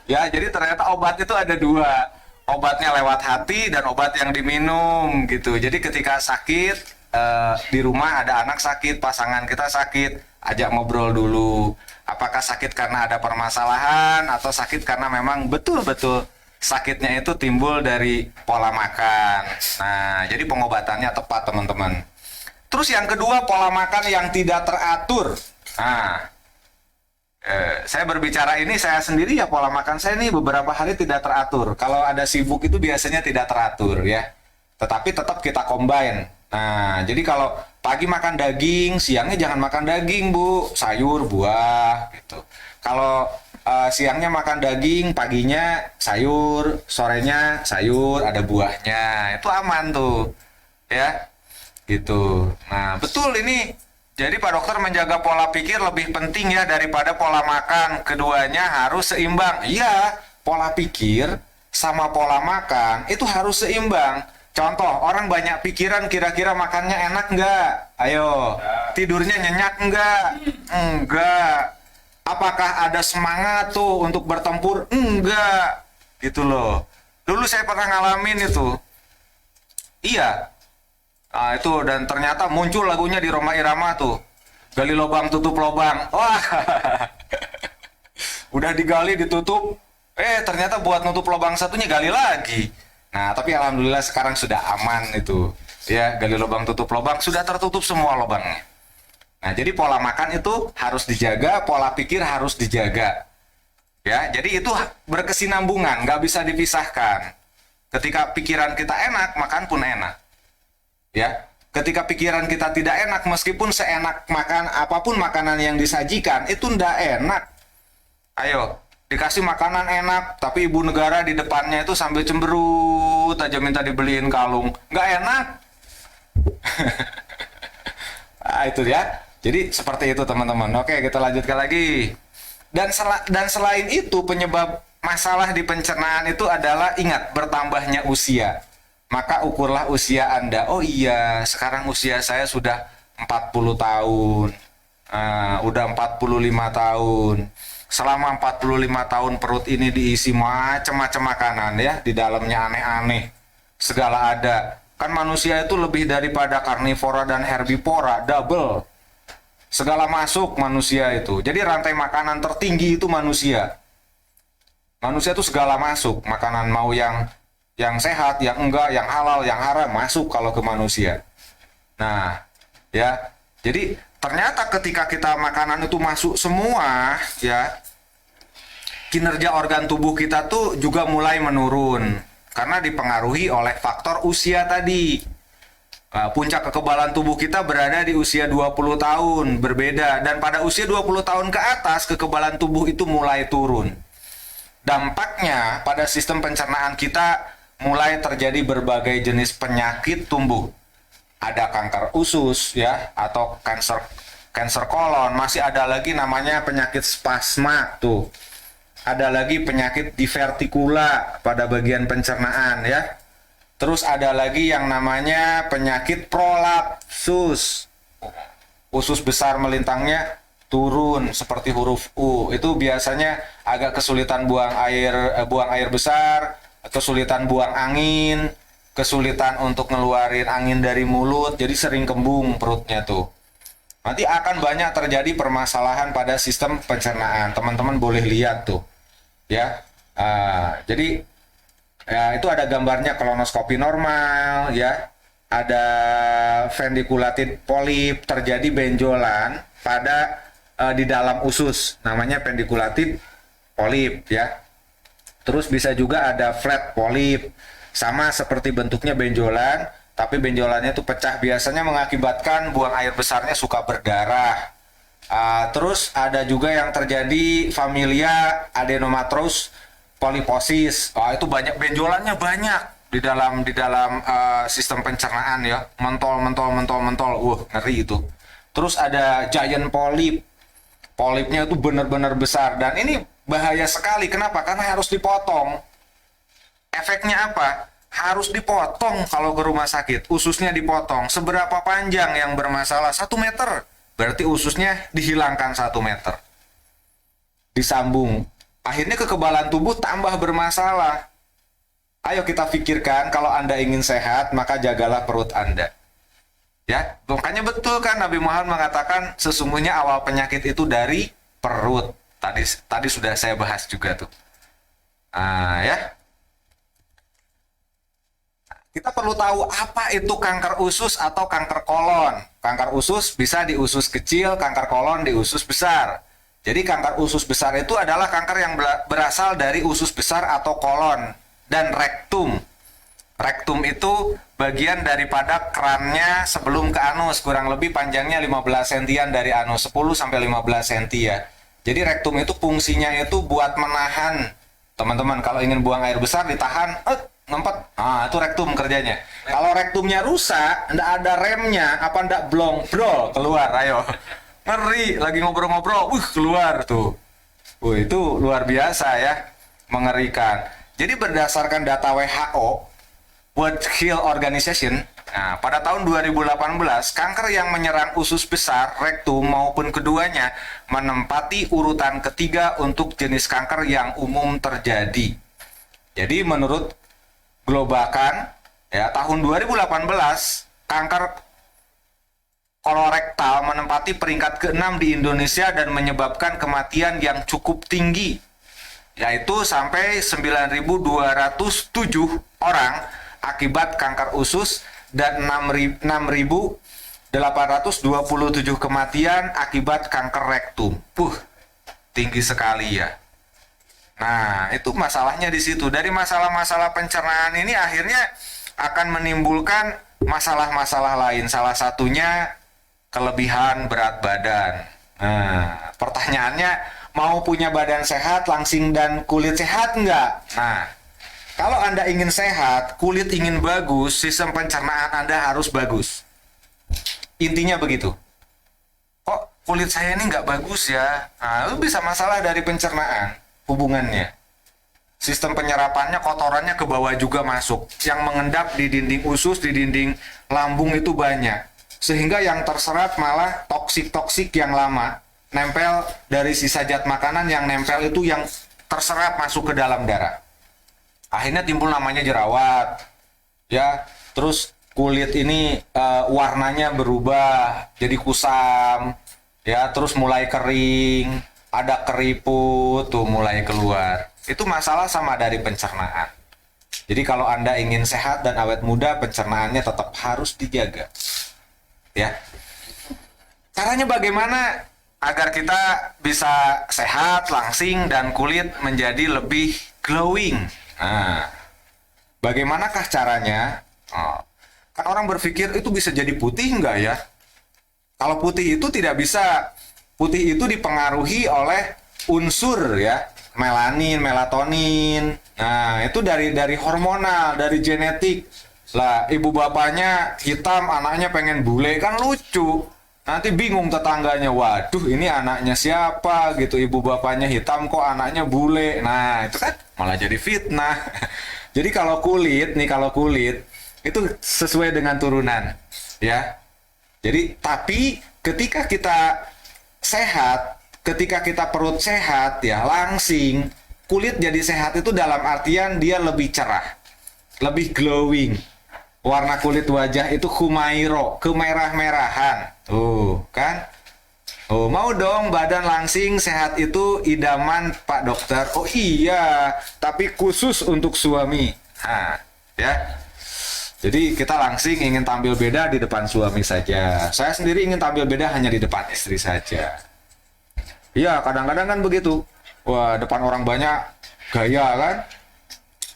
Ya, jadi ternyata obat itu ada 2. Obatnya lewat hati dan obat yang diminum gitu. Jadi ketika sakit, di rumah ada anak sakit, pasangan kita sakit, ajak ngobrol dulu. Apakah sakit karena ada permasalahan atau sakit karena memang betul-betul sakitnya itu timbul dari pola makan. Nah, jadi pengobatannya tepat, teman-teman. Terus yang kedua, pola makan yang tidak teratur. Nah, saya berbicara ini saya sendiri ya, pola makan saya ini beberapa hari tidak teratur. Kalau ada sibuk itu biasanya tidak teratur ya. Tetapi tetap kita combine. Nah, jadi kalau pagi makan daging, siangnya jangan makan daging, Bu. Sayur, buah gitu. Kalau siangnya makan daging, paginya sayur, sorenya sayur, ada buahnya. Itu aman tuh. Ya. Gitu. Nah, betul ini. Jadi Pak Dokter menjaga pola pikir lebih penting ya daripada pola makan. Keduanya harus seimbang. Iya, pola pikir sama pola makan itu harus seimbang. Contoh, orang banyak pikiran kira-kira makannya enak nggak? Ayo, tidurnya nyenyak nggak? Enggak. Apakah ada semangat tuh untuk bertempur? Enggak. Gitu loh. Dulu saya pernah ngalamin itu. Iya. Nah, itu dan ternyata muncul lagunya di Rhoma Irama tuh. Gali lubang tutup lubang. Wah. Udah digali ditutup. Ternyata buat nutup lubang satunya gali lagi. Nah, tapi alhamdulillah sekarang sudah aman itu. Ya, gali lubang tutup lubang, sudah tertutup semua lubangnya. Nah, jadi pola makan itu harus dijaga, pola pikir harus dijaga. Ya, jadi itu berkesinambungan, nggak bisa dipisahkan. Ketika pikiran kita enak, makan pun enak. Ya, ketika pikiran kita tidak enak, meskipun seenak makan apapun makanan yang disajikan, itu ndak enak. Ayo, dikasih makanan enak, tapi ibu negara di depannya itu sambil cemberut aja minta dibeliin kalung. Nggak enak. Nah, itu ya. Jadi seperti itu teman-teman. Oke, kita lanjutkan lagi. Dan selain itu, penyebab masalah di pencernaan itu adalah, ingat, bertambahnya usia. Maka ukurlah usia Anda. Oh iya, sekarang usia saya sudah 40 tahun. Udah 45 tahun. Selama 45 tahun perut ini diisi macam-macam makanan ya. Di dalamnya aneh-aneh. Segala ada. Kan manusia itu lebih daripada karnivora dan herbivora, double. Segala masuk manusia itu. Jadi rantai makanan tertinggi itu manusia. Manusia itu segala masuk. Makanan mau yang sehat, yang enggak, yang halal, yang haram masuk kalau ke manusia. Nah, ya. Jadi ternyata ketika kita makanan itu masuk semua, ya, kinerja organ tubuh kita tuh juga mulai menurun karena dipengaruhi oleh faktor usia tadi. Puncak kekebalan tubuh kita berada di usia 20 tahun, berbeda. Dan pada usia 20 tahun ke atas, kekebalan tubuh itu mulai turun. Dampaknya pada sistem pencernaan kita mulai terjadi berbagai jenis penyakit tumbuh. Ada kanker usus, ya, atau kanker kolon. Masih ada lagi namanya penyakit spasma, tuh. Ada lagi penyakit divertikula pada bagian pencernaan, ya. Terus ada lagi yang namanya penyakit prolapsus. Usus besar melintangnya turun seperti huruf U. Itu biasanya agak kesulitan buang air besar, kesulitan buang angin, kesulitan untuk ngeluarin angin dari mulut, jadi sering kembung perutnya tuh. Nanti akan banyak terjadi permasalahan pada sistem pencernaan. Teman-teman boleh lihat tuh. Ya. Jadi ya, itu ada gambarnya kolonoskopi normal, ya. Ada ventricular polip, terjadi benjolan pada di dalam usus, namanya ventricular polip, ya. Terus bisa juga ada flat polip, sama seperti bentuknya benjolan, tapi benjolannya itu pecah, biasanya mengakibatkan buang air besarnya suka berdarah. Terus ada juga yang terjadi familia adenomatous poliposis. Itu banyak, benjolannya banyak di dalam sistem pencernaan, ya. Mentol. Ngeri itu. Terus ada giant polyp. Polipnya itu benar-benar besar dan ini bahaya sekali. Kenapa? Karena harus dipotong. Efeknya apa? Harus dipotong kalau ke rumah sakit. Ususnya dipotong. Seberapa panjang yang bermasalah? 1 meter. Berarti ususnya dihilangkan 1 meter. Disambung. Akhirnya kekebalan tubuh tambah bermasalah. Ayo kita pikirkan, kalau Anda ingin sehat, maka jagalah perut Anda. Ya, makanya betul kan Nabi Muhammad mengatakan sesungguhnya awal penyakit itu dari perut. Tadi sudah saya bahas juga tuh. Ya. Kita perlu tahu apa itu kanker usus atau kanker kolon. Kanker usus bisa di usus kecil, kanker kolon di usus besar. Jadi kanker usus besar itu adalah kanker yang berasal dari usus besar atau kolon dan rektum. Rektum itu bagian daripada kerannya sebelum ke anus, kurang lebih panjangnya 15 sentian dari anus, 10 sampai 15 senti ya. Jadi rektum itu fungsinya itu buat menahan. Teman-teman kalau ingin buang air besar ditahan, ngempet. Itu rektum kerjanya. Kalau rektumnya rusak, ndak ada remnya, apa ndak blong, brol, keluar, ayo. Ngeri, lagi ngobrol-ngobrol, keluar tuh. Itu luar biasa ya, mengerikan. Jadi berdasarkan data WHO, World Health Organization, pada tahun 2018, kanker yang menyerang usus besar, rektum maupun keduanya menempati urutan ketiga untuk jenis kanker yang umum terjadi. Jadi menurut Globakan, ya, tahun 2018, kanker kolorektal menempati peringkat ke-6 di Indonesia dan menyebabkan kematian yang cukup tinggi, yaitu sampai 9.207 orang akibat kanker usus dan 6.827 kematian akibat kanker rektum. Tinggi sekali ya. Nah, itu masalahnya di situ. Dari masalah-masalah pencernaan ini akhirnya akan menimbulkan masalah-masalah lain. Salah satunya kelebihan berat badan. Nah, pertanyaannya, mau punya badan sehat, langsing dan kulit sehat enggak? Nah, kalau Anda ingin sehat, kulit ingin bagus, sistem pencernaan Anda harus bagus. Intinya begitu. Kok kulit saya ini nggak bagus ya? Nah, itu bisa masalah dari pencernaan hubungannya. Sistem penyerapannya, kotorannya ke bawah juga masuk. Yang mengendap di dinding usus, di dinding lambung itu banyak. Sehingga yang terserap malah toksik-toksik yang lama. Nempel dari sisa zat makanan yang nempel itu yang terserap masuk ke dalam darah. Akhirnya timbul namanya jerawat. Ya, terus kulit ini warnanya berubah jadi kusam, ya, terus mulai kering, ada keriput tuh mulai keluar. Itu masalah sama dari pencernaan. Jadi kalau Anda ingin sehat dan awet muda, pencernaannya tetap harus dijaga. Ya. Caranya bagaimana agar kita bisa sehat, langsing, dan kulit menjadi lebih glowing? Nah, bagaimanakah caranya? Kan orang berpikir itu bisa jadi putih enggak ya? Kalau putih itu tidak bisa. Putih itu dipengaruhi oleh unsur ya, melanin, melatonin. Nah, itu dari hormonal, dari genetik. Lah, ibu bapaknya hitam, anaknya pengen bule, kan lucu. Nanti bingung tetangganya, waduh ini anaknya siapa gitu, ibu bapaknya hitam kok anaknya bule. Nah, itu kan malah jadi fitnah. Jadi kalau kulit itu sesuai dengan turunan, ya. Jadi, tapi ketika kita sehat, ketika kita perut sehat, ya, langsing, kulit jadi sehat itu dalam artian dia lebih cerah, lebih glowing. Warna kulit wajah itu humairo, kemerah-merahan. Tuh, kan? Oh, mau dong badan langsing sehat itu idaman Pak Dokter. Oh iya, tapi khusus untuk suami. Nah, ya. Jadi kita langsing ingin tampil beda di depan suami saja. Saya sendiri ingin tampil beda hanya di depan istri saja. Iya, kadang-kadang kan begitu. Wah, depan orang banyak gaya kan?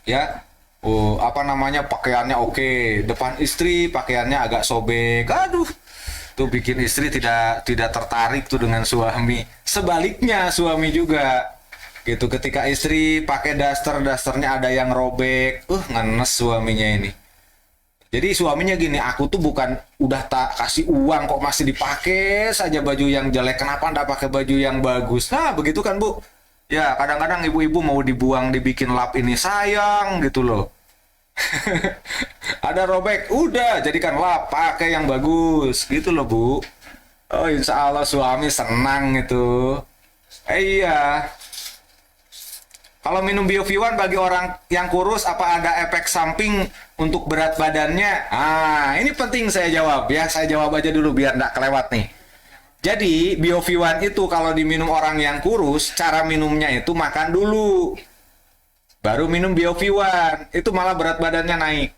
Ya. Oh, pakaiannya oke. Depan istri pakaiannya agak sobek. Aduh. Tuh bikin istri tidak tertarik tuh dengan suami. Sebaliknya suami juga. Gitu, ketika istri pakai dasternya ada yang robek. Ngenes suaminya ini. Jadi suaminya gini, aku tuh bukan udah tak kasih uang kok masih dipakai saja baju yang jelek, kenapa nggak pakai baju yang bagus? Nah begitu kan Bu. Ya kadang-kadang ibu-ibu mau dibuang dibikin lap ini sayang gitu loh. Ada robek, udah jadikan lap, pakai yang bagus gitu loh Bu. Oh insya Allah suami senang itu. Iya. Kalau minum BioV1 bagi orang yang kurus, apa ada efek samping untuk berat badannya? Ini penting saya jawab ya. Saya jawab aja dulu biar nggak kelewat nih. Jadi BioV1 itu kalau diminum orang yang kurus, cara minumnya itu makan dulu. Baru minum BioV1. Itu malah berat badannya naik.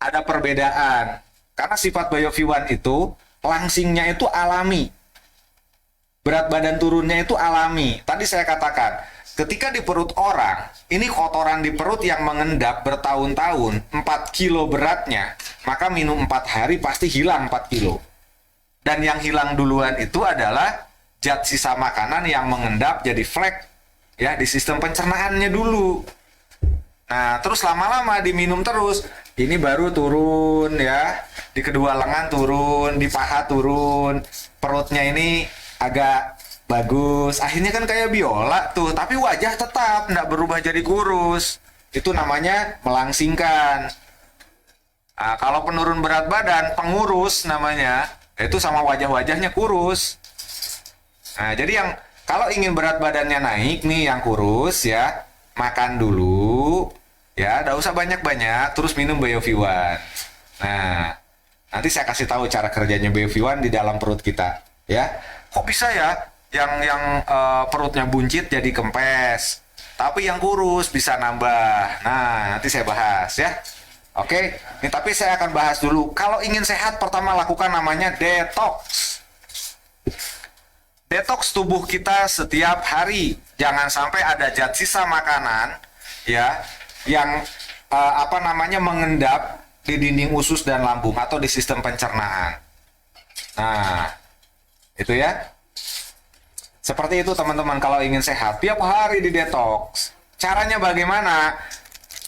Ada perbedaan. Karena sifat BioV1 itu, langsingnya itu alami. Berat badan turunnya itu alami. Tadi saya katakan, ketika di perut orang, ini kotoran di perut yang mengendap bertahun-tahun, 4 kilo beratnya, maka minum 4 hari pasti hilang 4 kilo. Dan yang hilang duluan itu adalah zat sisa makanan yang mengendap jadi flek ya di sistem pencernaannya dulu. Nah, terus lama-lama diminum terus, ini baru turun ya, di kedua lengan turun, di paha turun, perutnya ini agak bagus, akhirnya kan kayak biola tuh, tapi wajah tetap nggak berubah jadi kurus. Itu namanya melangsingkan. Nah, kalau penurun berat badan, pengurus namanya, itu sama wajah-wajahnya kurus. Nah, jadi yang kalau ingin berat badannya naik nih yang kurus ya, makan dulu, ya, nggak usah banyak-banyak, terus minum BioV1. Nah, nanti saya kasih tahu cara kerjanya BioV1 di dalam perut kita, ya. Kok bisa ya? Yang perutnya buncit jadi kempes, tapi yang kurus bisa nambah. Nah, nanti saya bahas ya. Oke, ini tapi saya akan bahas dulu. Kalau ingin sehat, pertama lakukan namanya detox. Detox tubuh kita setiap hari. Jangan sampai ada zat sisa makanan ya yang mengendap di dinding usus dan lambung atau di sistem pencernaan. Nah, itu ya. Seperti itu teman-teman kalau ingin sehat, tiap hari di detox. Caranya bagaimana?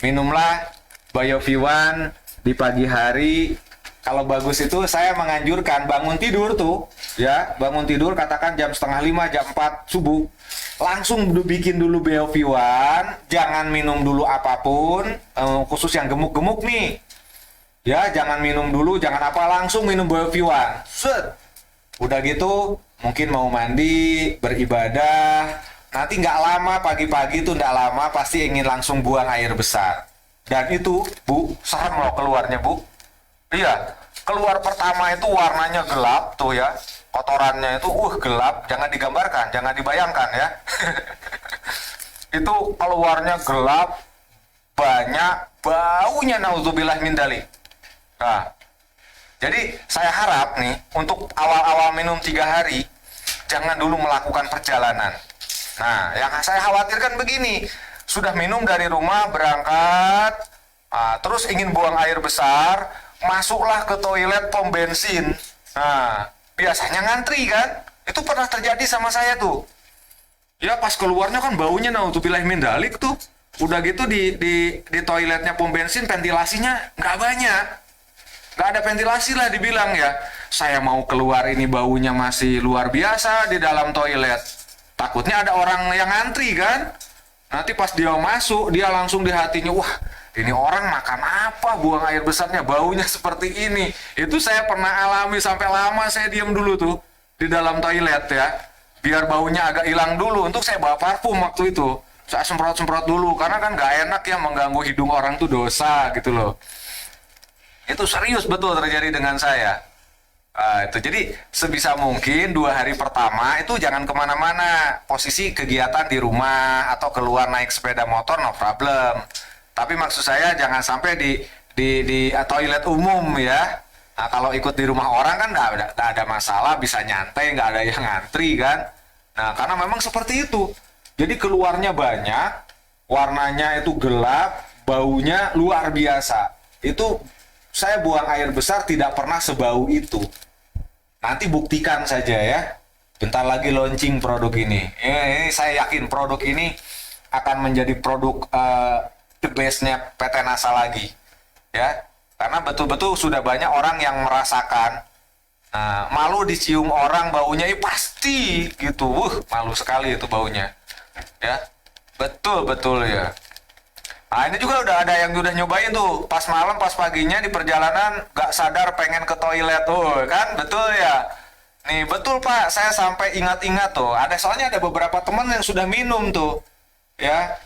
Minumlah BioV1 di pagi hari. Kalau bagus itu saya menganjurkan bangun tidur tuh, ya, bangun tidur katakan jam 4:30, jam 4 subuh. Langsung bikin dulu BioV1, jangan minum dulu apapun, khusus yang gemuk-gemuk nih. Ya, jangan minum dulu, jangan langsung minum BioV1. Set. Udah gitu, mungkin mau mandi, beribadah. Nanti nggak lama, pagi-pagi tuh nggak lama, pasti ingin langsung buang air besar. Dan itu, Bu, serem loh keluarnya, Bu. Iya, keluar pertama itu warnanya gelap tuh ya. Kotorannya itu, gelap. Jangan digambarkan, jangan dibayangkan ya. Itu keluarnya gelap, banyak, baunya naudzubillah min dzalik. Nah, jadi saya harap nih, untuk awal-awal minum 3 hari, jangan dulu melakukan perjalanan. Nah, yang saya khawatirkan begini, sudah minum dari rumah, berangkat, terus ingin buang air besar, masuklah ke toilet pom bensin. Nah, biasanya ngantri kan? Itu pernah terjadi sama saya tuh. Ya pas keluarnya kan baunya naudzubillah min dzalik tuh. Udah gitu di toiletnya pom bensin ventilasinya nggak banyak. Nggak ada ventilasi lah dibilang ya. Saya mau keluar ini baunya masih luar biasa di dalam toilet. Takutnya ada orang yang ngantri kan? Nanti pas dia masuk, dia langsung di hatinya, wah ini orang makan apa, buang air besarnya, baunya seperti ini. Itu saya pernah alami sampai lama saya diam dulu tuh di dalam toilet ya. Biar baunya agak hilang dulu. Untuk saya bawa parfum waktu itu. Saya semprot-semprot dulu, karena kan nggak enak ya mengganggu hidung orang tuh dosa gitu loh. Itu serius betul terjadi dengan saya. Itu jadi sebisa mungkin 2 hari pertama itu jangan kemana-mana. Posisi kegiatan di rumah atau keluar naik sepeda motor no problem. Tapi maksud saya jangan sampai di toilet umum ya. Nah, kalau ikut di rumah orang kan nggak ada masalah, bisa nyantai, nggak ada yang ngantri kan. Nah, karena memang seperti itu. Jadi keluarnya banyak, warnanya itu gelap, baunya luar biasa. Itu saya buang air besar tidak pernah sebau itu. Nanti buktikan saja ya. Bentar lagi launching produk ini. Ini saya yakin produk ini akan menjadi produk the best-nya PT NASA lagi. Ya. Karena betul-betul sudah banyak orang yang merasakan. Nah, malu dicium orang baunya pasti gitu. Malu sekali itu baunya. Ya. Betul-betul ya. Nah, ini juga udah ada yang udah nyobain tuh. Pas malam, pas paginya di perjalanan gak sadar pengen ke toilet tuh, kan? Betul ya? Nih, betul Pak. Saya sampai ingat-ingat tuh. Soalnya ada beberapa teman yang sudah minum tuh. Ya.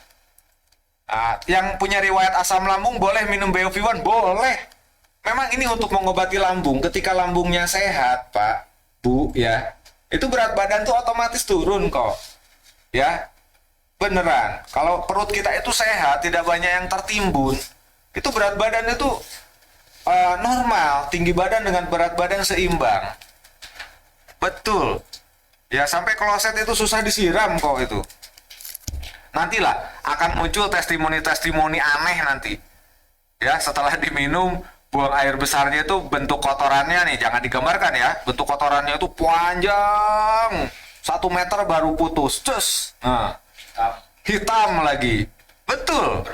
Nah, yang punya riwayat asam lambung boleh minum BioV1? Boleh. Memang ini untuk mengobati lambung. Ketika lambungnya sehat, Pak, Bu, ya. Itu berat badan tuh otomatis turun kok. Ya. Beneran, kalau perut kita itu sehat, tidak banyak yang tertimbun, itu berat badan itu normal, tinggi badan dengan berat badan seimbang. Betul. Ya sampai kloset itu susah disiram kok itu. Nantilah akan muncul testimoni-testimoni aneh nanti. Ya setelah diminum, buang air besarnya itu bentuk kotorannya nih, jangan digambarkan ya. Bentuk kotorannya itu panjang, 1 meter baru putus. Cus. Nah. Hitam lagi. Betul.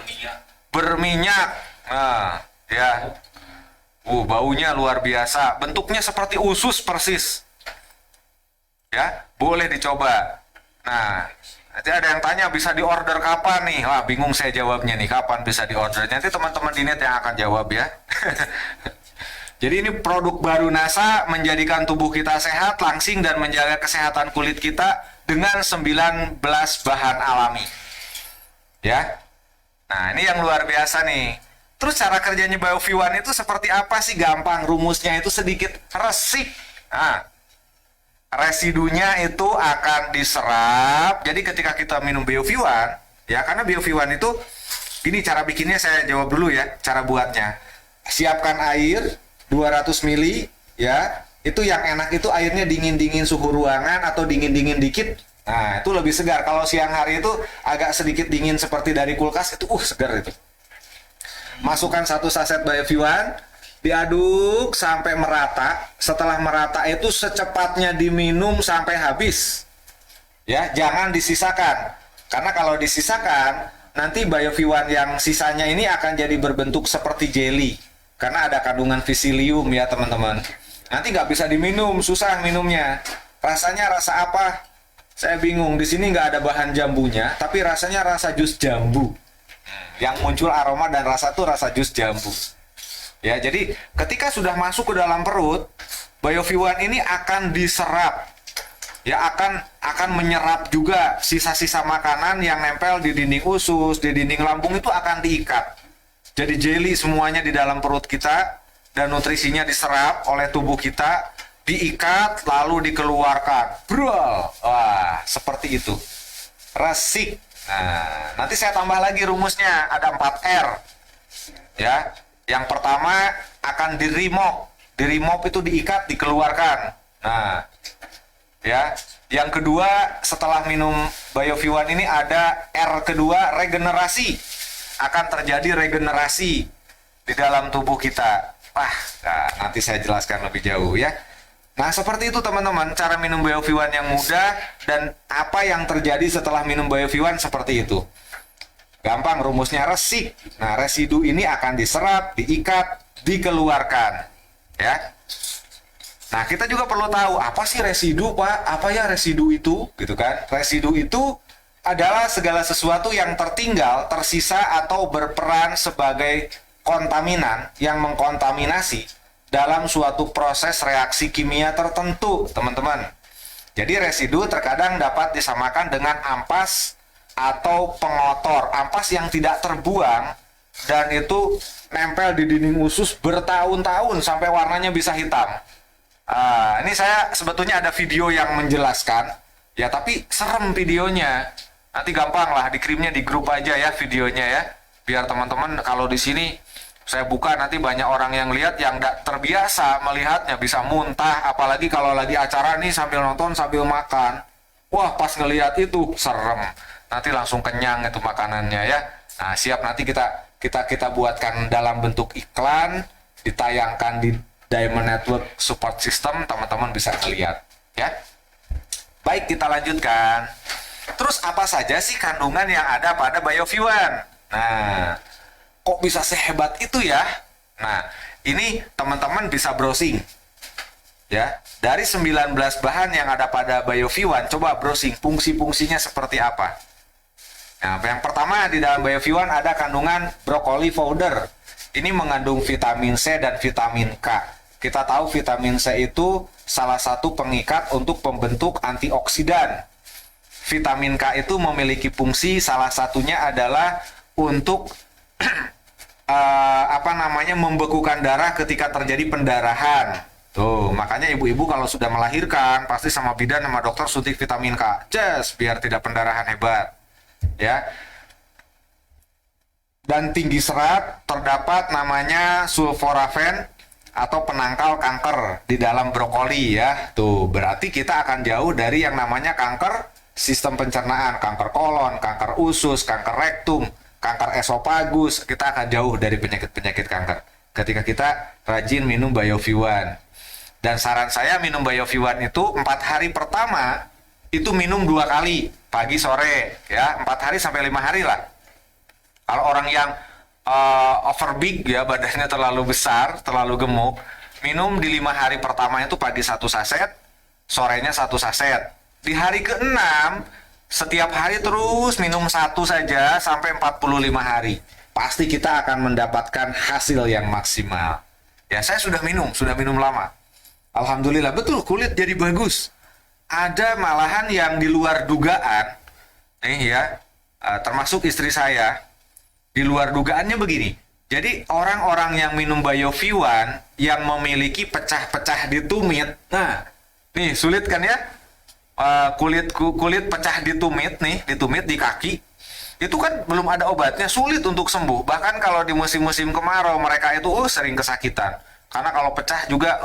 Berminyak. Nah, ya. Baunya luar biasa. Bentuknya seperti usus persis. Ya, boleh dicoba. Nah, nanti ada yang tanya bisa diorder kapan nih? Wah, bingung saya jawabnya nih. Kapan bisa diorder? Nanti teman-teman di net yang akan jawab ya. Jadi ini produk baru NASA menjadikan tubuh kita sehat, langsing dan menjaga kesehatan kulit kita dengan 19 bahan alami. Ya. Nah, ini yang luar biasa nih. Terus cara kerjanya BioV1 itu seperti apa sih? Gampang, rumusnya itu sedikit resik. Nah, residunya itu akan diserap. Jadi ketika kita minum BioV1, ya karena BioV1 itu ini cara bikinnya saya jawab dulu ya, cara buatnya. siapkan air 200 mili ya. Itu yang enak itu airnya dingin-dingin suhu ruangan atau dingin-dingin dikit. Nah, itu lebih segar. Kalau siang hari itu agak sedikit dingin seperti dari kulkas, itu segar itu. Masukkan 1 saset Bioviwan, diaduk sampai merata. Setelah merata itu secepatnya diminum sampai habis. Ya, jangan disisakan. Karena kalau disisakan, nanti Bioviwan yang sisanya ini akan jadi berbentuk seperti jelly. Karena ada kandungan psyllium ya teman-teman. Nanti nggak bisa diminum, susah minumnya. Rasanya rasa apa? Saya bingung. Di sini nggak ada bahan jambunya, tapi rasanya rasa jus jambu. Yang muncul aroma dan rasa tuh rasa jus jambu. Ya, jadi ketika sudah masuk ke dalam perut, Bioviwan ini akan diserap. Ya, akan menyerap juga sisa-sisa makanan yang nempel di dinding usus, di dinding lambung itu akan diikat. Jadi jelly semuanya di dalam perut kita. Dan nutrisinya diserap oleh tubuh kita, diikat lalu dikeluarkan. Bro, wah seperti itu. Resik. Nah, nanti saya tambah lagi rumusnya, ada 4R. Ya, yang pertama akan di-remove. Di-remove itu diikat, dikeluarkan. Nah, ya, yang kedua setelah minum Bioviwan ini ada R kedua, regenerasi. Akan terjadi regenerasi di dalam tubuh kita. Nah, nanti saya jelaskan lebih jauh ya. Nah, seperti itu teman-teman, cara minum Bioviwan yang mudah dan apa yang terjadi setelah minum Bioviwan seperti itu. Gampang, rumusnya resik. Nah, residu ini akan diserap, diikat, dikeluarkan. Ya. Nah, kita juga perlu tahu apa sih residu, Pak? Apa ya residu itu? Gitu kan? Residu itu adalah segala sesuatu yang tertinggal, tersisa atau berperan sebagai kontaminan yang mengkontaminasi dalam suatu proses reaksi kimia tertentu, teman-teman. Jadi residu terkadang dapat disamakan dengan ampas atau pengotor. Ampas yang tidak terbuang dan itu nempel di dinding usus bertahun-tahun sampai warnanya bisa hitam. Ini saya sebetulnya ada video yang menjelaskan, ya tapi serem videonya. Nanti gampang lah dikirimnya di grup aja ya videonya ya. Biar teman-teman kalau di sini saya buka nanti banyak orang yang lihat yang tidak terbiasa melihatnya bisa muntah, apalagi kalau lagi acara nih sambil nonton sambil makan. Wah, pas ngelihat itu serem. Nanti langsung kenyang itu makanannya ya. Nah, siap nanti kita buatkan dalam bentuk iklan, ditayangkan di Diamond Network Support System, teman-teman bisa ngelihat ya. Baik, kita lanjutkan. Terus apa saja sih kandungan yang ada pada Bioviwan? Nah, kok bisa sehebat itu ya? Nah, ini teman-teman bisa browsing. Ya, dari 19 bahan yang ada pada Bioviwan, coba browsing fungsi-fungsinya seperti apa. Nah, yang pertama di dalam Bioviwan ada kandungan brokoli powder. Ini mengandung vitamin C dan vitamin K. Kita tahu vitamin C itu salah satu pengikat untuk pembentuk antioksidan. Vitamin K itu memiliki fungsi salah satunya adalah untuk membekukan darah ketika terjadi pendarahan. Tuh, makanya ibu-ibu kalau sudah melahirkan pasti sama bidan sama dokter suntik vitamin K. Biar tidak pendarahan hebat. Ya. Dan tinggi serat, terdapat namanya sulforafen atau penangkal kanker di dalam brokoli ya. Tuh, berarti kita akan jauh dari yang namanya kanker sistem pencernaan, kanker kolon, kanker usus, kanker rektum, kanker esofagus. Kita akan jauh dari penyakit-penyakit kanker ketika kita rajin minum Bioviwan. Dan saran saya minum Bioviwan itu 4 hari pertama itu minum 2 kali, pagi sore ya, 4 hari sampai 5 hari lah. Kalau orang yang over big ya, badannya terlalu besar, terlalu gemuk, minum di 5 hari pertama itu pagi 1 saset, sorenya 1 saset. Di hari ke-6 setiap hari terus minum 1 saja sampai 45 hari. Pasti kita akan mendapatkan hasil yang maksimal. Ya, saya sudah minum lama. Alhamdulillah, betul kulit jadi bagus. Ada malahan yang di luar dugaan, nih ya, termasuk istri saya, di luar dugaannya begini. Jadi orang-orang yang minum Bioviwan yang memiliki pecah-pecah di tumit, nah, nih sulit kan ya? Kulit pecah di tumit nih, di tumit di kaki, itu kan belum ada obatnya, sulit untuk sembuh. Bahkan kalau di musim-musim kemarau mereka itu sering kesakitan. Karena kalau pecah juga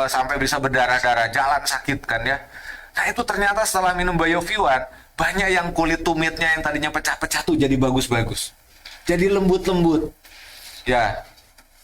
sampai bisa berdarah-darah, jalan sakit kan ya. Nah itu ternyata setelah minum Bioviwan, banyak yang kulit tumitnya yang tadinya pecah-pecah tuh jadi bagus-bagus. Jadi lembut-lembut. Ya,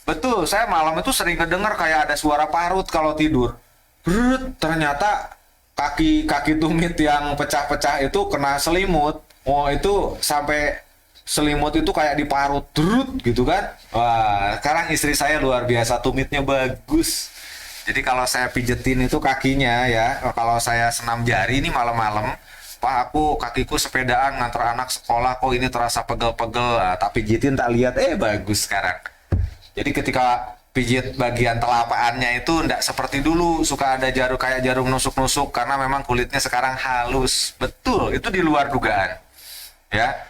betul. Saya malam itu sering kedengar kayak ada suara parut kalau tidur. Brut, ternyata kaki tumit yang pecah-pecah itu kena selimut. Oh, itu sampai selimut itu kayak diparut, drut gitu kan. Wah, sekarang istri saya luar biasa, tumitnya bagus. Jadi kalau saya pijetin itu kakinya ya, kalau saya senam jari ini malam-malam, Pak, kakiku sepedaan nganter anak sekolah, kok ini terasa pegel-pegel. Nah, tak pijitin, tak lihat, bagus sekarang. Jadi ketika pijit bagian telapakannya itu enggak seperti dulu, suka ada kayak jarum nusuk-nusuk, karena memang kulitnya sekarang halus. Betul, itu di luar dugaan. Ya.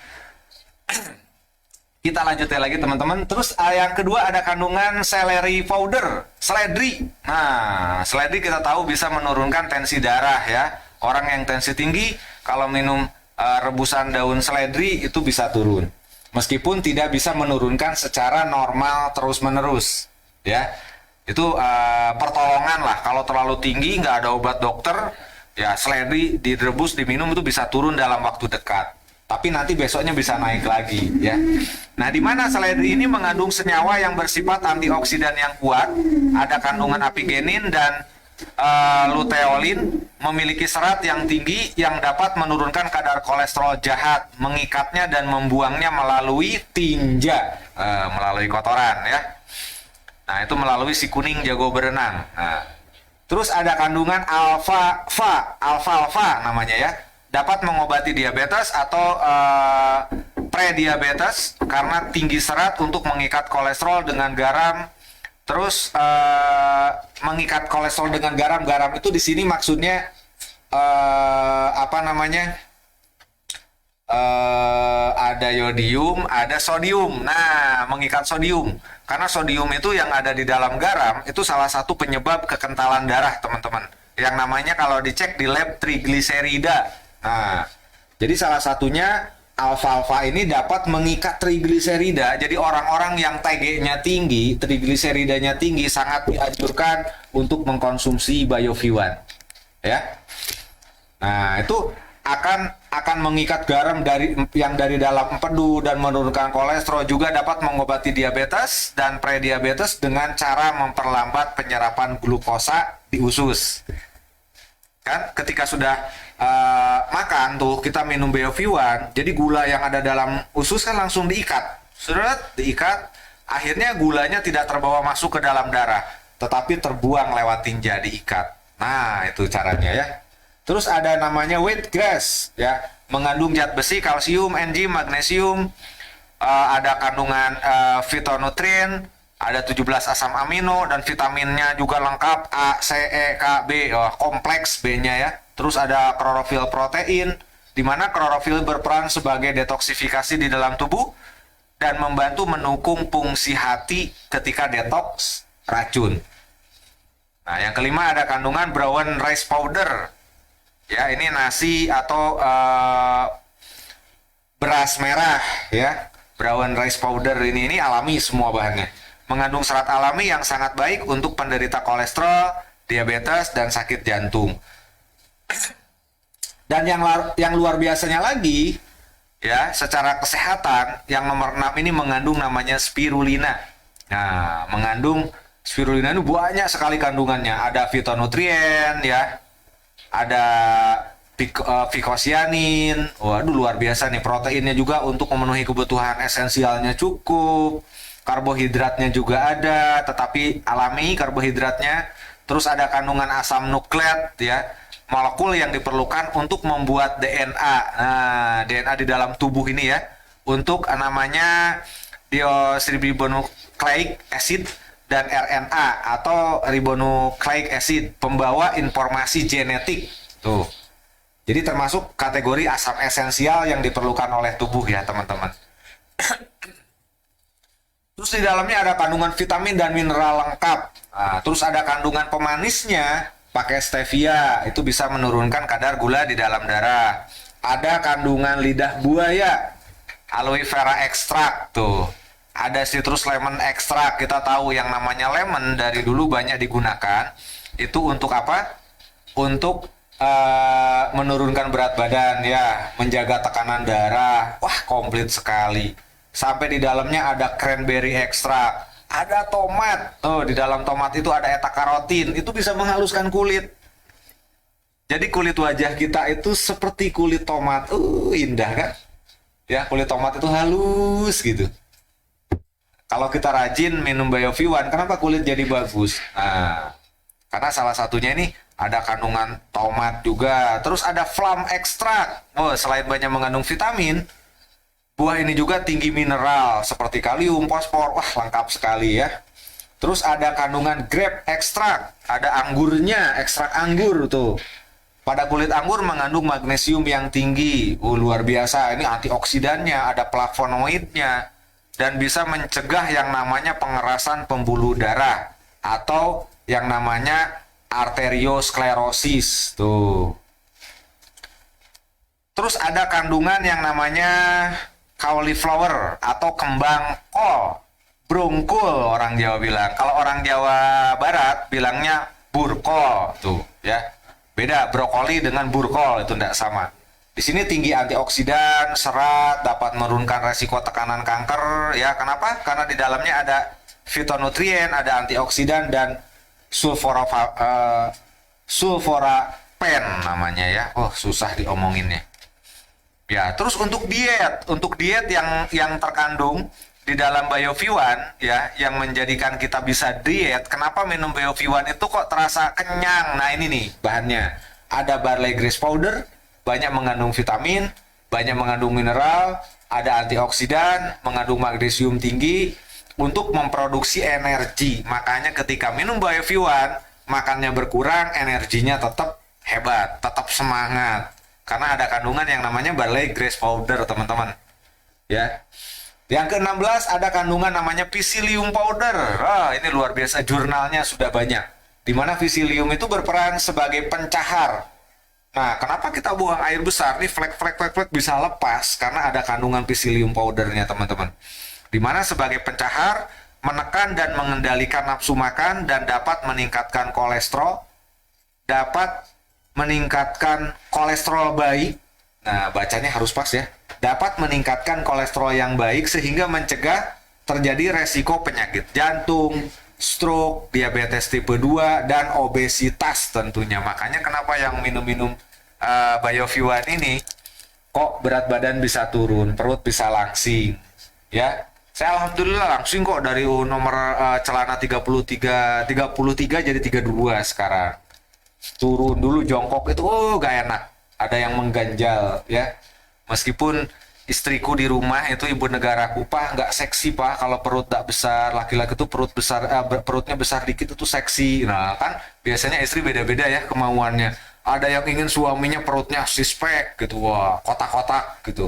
Kita lanjutin lagi teman-teman. Terus yang kedua ada kandungan celery powder, seledri. Nah, seledri kita tahu bisa menurunkan tensi darah ya. Orang yang tensi tinggi kalau minum rebusan daun seledri itu bisa turun. Meskipun tidak bisa menurunkan secara normal terus-menerus ya. Itu pertolongan lah. Kalau terlalu tinggi nggak ada obat dokter, ya seledri direbus diminum itu bisa turun dalam waktu dekat. Tapi nanti besoknya bisa naik lagi ya. Nah, di mana seledri ini mengandung senyawa yang bersifat antioksidan yang kuat, ada kandungan apigenin dan luteolin, memiliki serat yang tinggi yang dapat menurunkan kadar kolesterol jahat, mengikatnya dan membuangnya melalui tinja, melalui kotoran ya. Nah, itu melalui si kuning jago berenang. Nah, terus ada kandungan alfalfa namanya ya. Dapat mengobati diabetes atau prediabetes karena tinggi serat untuk mengikat kolesterol dengan garam. Terus mengikat kolesterol dengan garam. Garam itu di sini maksudnya ada yodium, ada sodium. Nah, mengikat sodium. Karena sodium itu yang ada di dalam garam itu salah satu penyebab kekentalan darah, teman-teman. Yang namanya kalau dicek di lab trigliserida. Nah, jadi salah satunya alfalfa ini dapat mengikat trigliserida. Jadi orang-orang yang TG-nya tinggi, trigliseridanya tinggi, sangat dianjurkan untuk mengkonsumsi Bioviwan. Ya. Nah, itu akan mengikat garam yang dari dalam empedu dan menurunkan kolesterol, juga dapat mengobati diabetes dan prediabetes dengan cara memperlambat penyerapan glukosa di usus. Kan ketika sudah makan tuh kita minum Bioviwan, jadi gula yang ada dalam usus kan langsung diikat, diikat, akhirnya gulanya tidak terbawa masuk ke dalam darah, tetapi terbuang lewat tinja, diikat. Nah, itu caranya ya. Terus ada namanya wheatgrass ya, mengandung zat besi, kalsium, enzim, magnesium, ada kandungan fitonutrien, ada 17 asam amino dan vitaminnya juga lengkap, A, C, E, K, B, kompleks B-nya ya. Terus ada klorofil protein, di mana klorofil berperan sebagai detoksifikasi di dalam tubuh dan membantu mendukung fungsi hati ketika detoks racun. Nah, yang kelima ada kandungan brown rice powder. Ya, ini nasi atau beras merah ya. Brown rice powder ini alami semua bahannya. Mengandung serat alami yang sangat baik untuk penderita kolesterol, diabetes, dan sakit jantung. Dan yang luar biasanya lagi, ya, secara kesehatan, yang nomor 6 ini mengandung namanya spirulina. Nah, mengandung spirulina itu banyak sekali kandungannya. Ada fitonutrien, ya, ada fikosianin. Waduh, luar biasa nih. Proteinnya juga untuk memenuhi kebutuhan esensialnya cukup. Karbohidratnya juga ada, tetapi alami karbohidratnya. Terus ada kandungan asam nukleat, ya, molekul yang diperlukan untuk membuat DNA. Nah, DNA di dalam tubuh ini ya, untuk namanya deoxyribonucleic acid dan RNA atau ribonucleic acid, pembawa informasi genetik. Tuh. Jadi termasuk kategori asam esensial yang diperlukan oleh tubuh ya, teman-teman. Terus di dalamnya ada kandungan vitamin dan mineral lengkap. Nah, terus ada kandungan pemanisnya, pakai stevia, itu bisa menurunkan kadar gula di dalam darah. ada kandungan lidah buaya, aloe vera ekstrak tuh. Ada citrus lemon ekstrak. Kita tahu yang namanya lemon dari dulu banyak digunakan. Itu untuk apa? Untuk menurunkan berat badan ya, menjaga tekanan darah. Wah, komplit sekali. Sampai di dalamnya ada cranberry ekstrak, ada tomat. Oh, di dalam tomat itu ada eta karotin. Itu bisa menghaluskan kulit. Jadi kulit wajah kita itu seperti kulit tomat. Indah kan? Ya, kulit tomat itu halus gitu. Kalau kita rajin minum BioV1, kenapa kulit jadi bagus? Nah, karena salah satunya ini ada kandungan tomat juga. Terus ada flam ekstrak. Oh, selain banyak mengandung vitamin, buah ini juga tinggi mineral seperti kalium, fosfor. Wah, lengkap sekali ya. Terus ada kandungan grape ekstrak. Ada anggurnya, ekstrak anggur tuh. Pada kulit anggur mengandung magnesium yang tinggi. Luar biasa. Ini antioksidannya, ada flavonoidnya. Dan bisa mencegah yang namanya pengerasan pembuluh darah. Atau yang namanya arteriosklerosis. Tuh. Terus ada kandungan yang namanya cauliflower atau kembang kol. Brongkol orang Jawa bilang. Kalau orang Jawa Barat bilangnya burkol. Tuh ya. Beda brokoli dengan burkol, itu tidak sama. Di sini tinggi antioksidan, serat, dapat menurunkan resiko tekanan kanker. Ya, kenapa? Karena di dalamnya ada fitonutrien, ada antioksidan dan sulforapen namanya ya. Oh, susah diomonginnya. Ya, terus untuk diet yang terkandung di dalam BioV1 ya, yang menjadikan kita bisa diet. Kenapa minum BioV1 itu kok terasa kenyang? Nah, ini nih bahannya. Ada barley grass powder, banyak mengandung vitamin, banyak mengandung mineral, ada antioksidan, mengandung magnesium tinggi untuk memproduksi energi. Makanya ketika minum BioV1, makannya berkurang, energinya tetap hebat, tetap semangat. Karena ada kandungan yang namanya barley grass powder, teman-teman. Ya. Yang ke-16 ada kandungan namanya psyllium powder. Ini luar biasa, jurnalnya sudah banyak. Di mana psyllium itu berperan sebagai pencahar. Nah, kenapa kita buang air besar? Nih flek bisa lepas karena ada kandungan psyllium powdernya, teman-teman. Di mana sebagai pencahar, menekan dan mengendalikan nafsu makan dan dapat meningkatkan kolesterol, dapat meningkatkan kolesterol baik. Nah, bacanya harus pas ya. Dapat meningkatkan kolesterol yang baik sehingga mencegah terjadi resiko penyakit jantung, stroke, diabetes tipe 2, dan obesitas tentunya. Makanya kenapa yang minum-minum BioV1 ini kok berat badan bisa turun, perut bisa langsing. Ya, saya alhamdulillah langsing kok dari nomor celana 33 jadi 32 sekarang. Turun dulu jongkok itu gak enak. Ada yang mengganjal ya. Meskipun istriku di rumah itu ibu negaraku, Pak, nggak seksi Pak kalau perut tak besar. Laki-laki itu perut besar, perutnya besar dikit itu seksi. Nah kan biasanya istri beda-beda ya kemauannya. Ada yang ingin suaminya perutnya six-pack gitu, wah kotak-kotak gitu.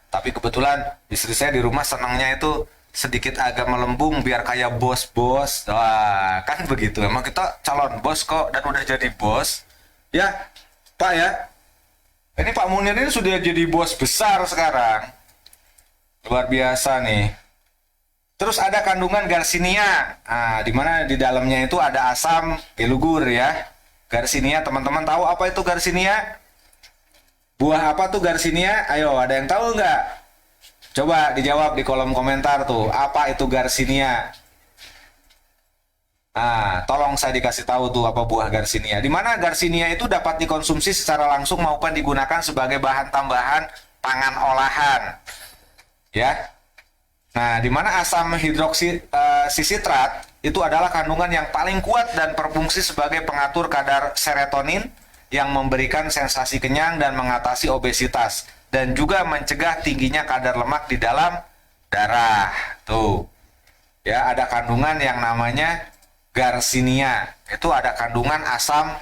Tapi kebetulan istri saya di rumah senangnya itu sedikit agak melembung biar kayak bos-bos. Wah kan begitu. Emang kita calon bos kok dan udah jadi bos. Ya Pak ya. Ini Pak Munir ini sudah jadi bos besar sekarang. Luar biasa nih. Terus ada kandungan garcinia. Nah, di mana di dalamnya itu ada asam gelugur ya. Garcinia, teman-teman tahu apa itu garcinia? Buah apa tuh garcinia? Ayo, ada yang tahu nggak? Coba dijawab di kolom komentar tuh. Apa itu garcinia? Nah, tolong saya dikasih tahu tuh apa buah garcinia. Di mana garcinia itu dapat dikonsumsi secara langsung maupun digunakan sebagai bahan tambahan pangan olahan. Ya. Nah, di mana asam hidroksisitrat itu adalah kandungan yang paling kuat dan berfungsi sebagai pengatur kadar serotonin yang memberikan sensasi kenyang dan mengatasi obesitas dan juga mencegah tingginya kadar lemak di dalam darah. Tuh. Ya, ada kandungan yang namanya garcinia. Itu ada kandungan asam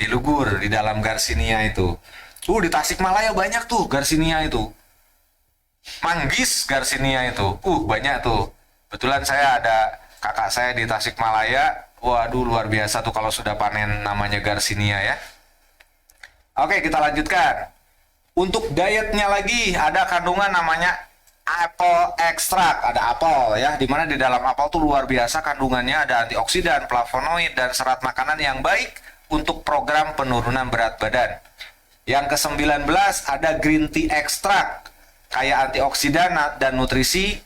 gelugur di dalam garcinia itu. Di Tasikmalaya banyak tuh garcinia itu. Manggis garcinia itu. Banyak tuh. Kebetulan saya ada kakak saya di Tasikmalaya. Waduh, luar biasa tuh kalau sudah panen namanya garcinia ya. Oke, kita lanjutkan. Untuk dietnya lagi ada kandungan namanya apple extract, ada apel ya, dimana di dalam apel tuh luar biasa kandungannya, ada antioksidan, flavonoid, dan serat makanan yang baik untuk program penurunan berat badan. Yang ke-19 ada green tea extract, kaya antioksidan dan nutrisi,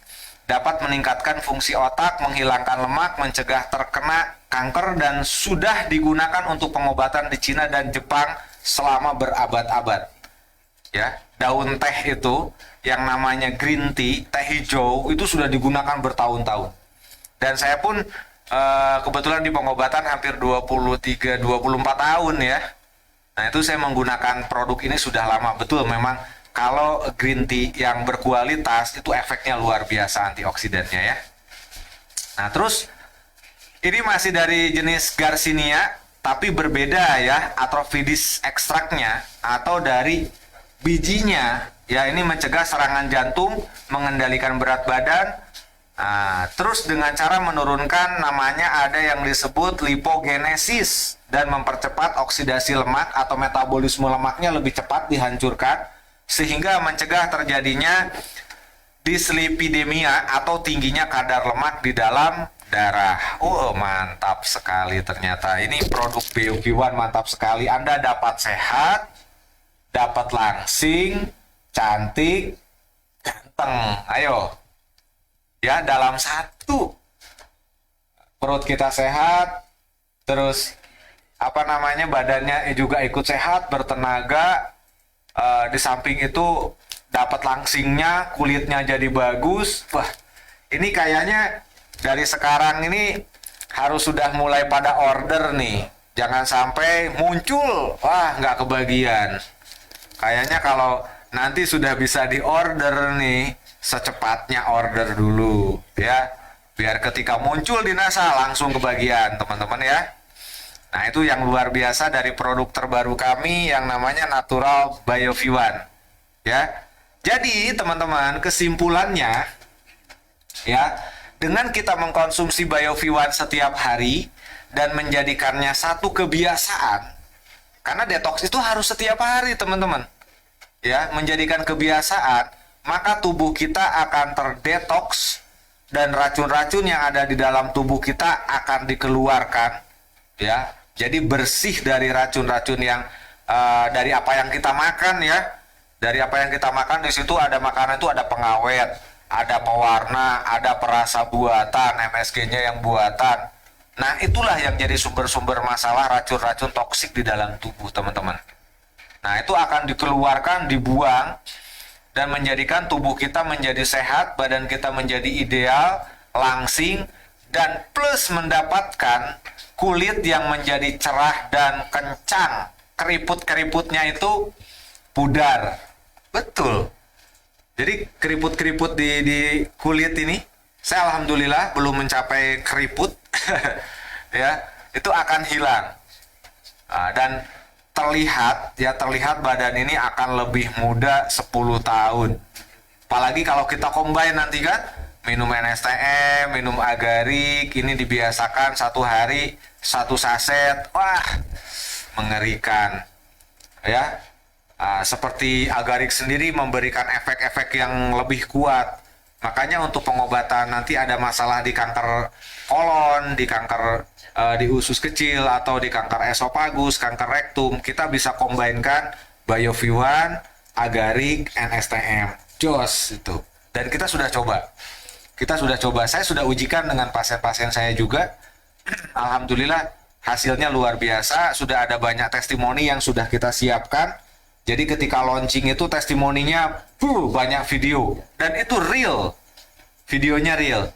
dapat meningkatkan fungsi otak, menghilangkan lemak, mencegah terkena kanker, dan sudah digunakan untuk pengobatan di Cina dan Jepang selama berabad-abad. Ya, daun teh itu yang namanya green tea, teh hijau, itu sudah digunakan bertahun-tahun. Dan saya pun kebetulan di pengobatan hampir 23-24 tahun ya. Nah, itu saya menggunakan produk ini sudah lama. Betul, memang kalau green tea yang berkualitas itu efeknya luar biasa antioksidannya ya. Nah, terus ini masih dari jenis Garcinia, tapi berbeda ya, Atrophidis ekstraknya atau dari bijinya ya. Ini mencegah serangan jantung, mengendalikan berat badan. Nah, terus dengan cara menurunkan, namanya ada yang disebut lipogenesis, dan mempercepat oksidasi lemak atau metabolisme lemaknya lebih cepat dihancurkan, sehingga mencegah terjadinya dislipidemia atau tingginya kadar lemak di dalam darah. Oh, mantap sekali ternyata. Ini produk BOV1 mantap sekali. Anda dapat sehat, dapat langsing, cantik, ganteng. Ayo. Ya, dalam satu. Perut kita sehat, terus badannya juga ikut sehat, bertenaga. Di samping itu dapat langsingnya, kulitnya jadi bagus. Wah, ini kayaknya dari sekarang ini harus sudah mulai pada order nih. Jangan sampai muncul, wah nggak kebagian. Kayaknya kalau nanti sudah bisa di-order nih, secepatnya order dulu ya. Biar ketika muncul di NASA langsung kebagian teman-teman ya. Nah, itu yang luar biasa dari produk terbaru kami yang namanya Natural BioV1 ya. Jadi teman-teman, kesimpulannya ya, dengan kita mengkonsumsi BioV1 setiap hari dan menjadikannya satu kebiasaan, karena detox itu harus setiap hari teman-teman ya, menjadikan kebiasaan, maka tubuh kita akan terdetoks dan racun-racun yang ada di dalam tubuh kita akan dikeluarkan ya. Jadi bersih dari racun-racun yang dari apa yang kita makan ya. Dari apa yang kita makan, di situ ada makanan itu ada pengawet, ada pewarna, ada perasa buatan, MSG-nya yang buatan. Nah, itulah yang jadi sumber-sumber masalah racun-racun toksik di dalam tubuh teman-teman. Nah, itu akan dikeluarkan, dibuang, dan menjadikan tubuh kita menjadi sehat, badan kita menjadi ideal, langsing, dan plus mendapatkan kulit yang menjadi cerah dan kencang. Keriput-keriputnya itu pudar. Betul. Jadi keriput-keriput di kulit ini, saya alhamdulillah belum mencapai keriput. Ya, itu akan hilang. Dan terlihat badan ini akan lebih muda 10 tahun. Apalagi kalau kita combine nanti kan, minum NSTM, minum agarik, ini dibiasakan 1 hari 1 saset. Wah, mengerikan. Ya. Seperti agarik sendiri memberikan efek-efek yang lebih kuat. Makanya untuk pengobatan nanti ada masalah di kanker kolon, di kanker di usus kecil, atau di kanker esofagus, kanker rektum, kita bisa kombainkan BioV1, agarik, NSTM. Jos itu. Dan kita sudah coba. Saya sudah ujikan dengan pasien-pasien saya juga. Alhamdulillah hasilnya luar biasa. Sudah ada banyak testimoni yang sudah kita siapkan. Jadi ketika launching itu testimoninya banyak video. Dan itu real. Videonya real.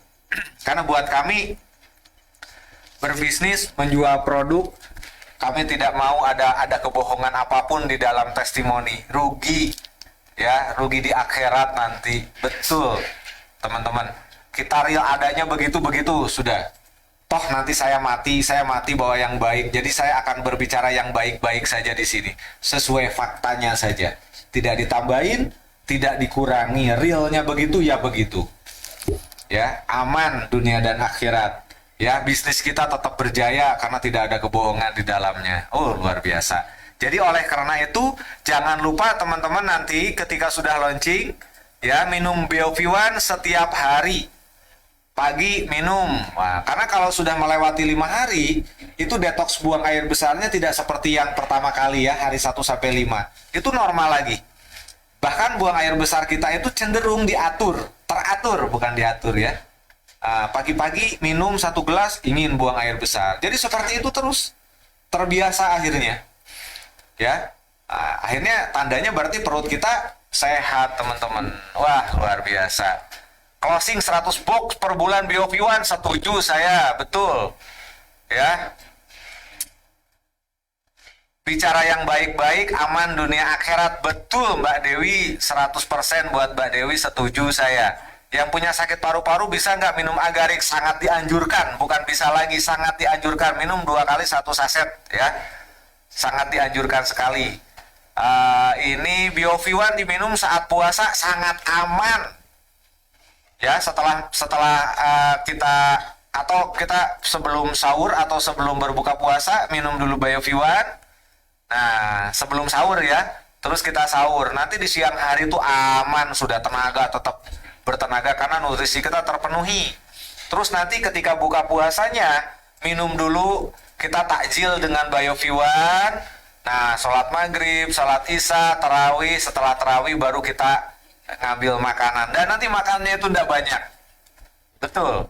Karena buat kami berbisnis, menjual produk, kami tidak mau ada kebohongan apapun di dalam testimoni. Rugi. Ya, rugi di akhirat nanti. Betul, teman-teman. Kita real adanya begitu-begitu sudah. Toh nanti saya mati bawa yang baik. Jadi saya akan berbicara yang baik-baik saja di sini. Sesuai faktanya saja. Tidak ditambahin, tidak dikurangi. Realnya begitu ya begitu. Ya, aman dunia dan akhirat. Ya, bisnis kita tetap berjaya karena tidak ada kebohongan di dalamnya. Oh, luar biasa. Jadi oleh karena itu jangan lupa teman-teman nanti ketika sudah launching ya minum BioV1 setiap hari. Pagi minum. Nah, karena kalau sudah melewati 5 hari, itu detoks buang air besarnya tidak seperti yang pertama kali ya, hari 1 sampai 5. Itu normal lagi. Bahkan buang air besar kita itu cenderung teratur, bukan diatur ya. Pagi-pagi minum 1 gelas, ingin buang air besar. Jadi seperti itu terus. Terbiasa akhirnya. Ya. Akhirnya tandanya berarti perut kita sehat, teman-teman. Wah, luar biasa. Closing 100 box per bulan BioV1, setuju saya, betul. Ya. Bicara yang baik-baik, aman dunia akhirat, betul Mbak Dewi, 100% buat Mbak Dewi, setuju saya. Yang punya sakit paru-paru bisa nggak minum agarik? Sangat dianjurkan, bukan bisa lagi, sangat dianjurkan. Minum 2 kali 1 saset, ya. Sangat dianjurkan sekali. Ini BioV1 diminum saat puasa sangat aman. Ya, setelah kita sebelum sahur atau sebelum berbuka puasa minum dulu BioV1. Nah, sebelum sahur ya, terus kita sahur. Nanti di siang hari itu aman, sudah tetap bertenaga karena nutrisi kita terpenuhi. Terus nanti ketika buka puasanya minum dulu, kita takjil dengan BioV1. Nah, sholat maghrib, sholat isya, tarawih, setelah tarawih baru kita ngambil makanan, dan nanti makannya itu tidak banyak. Betul.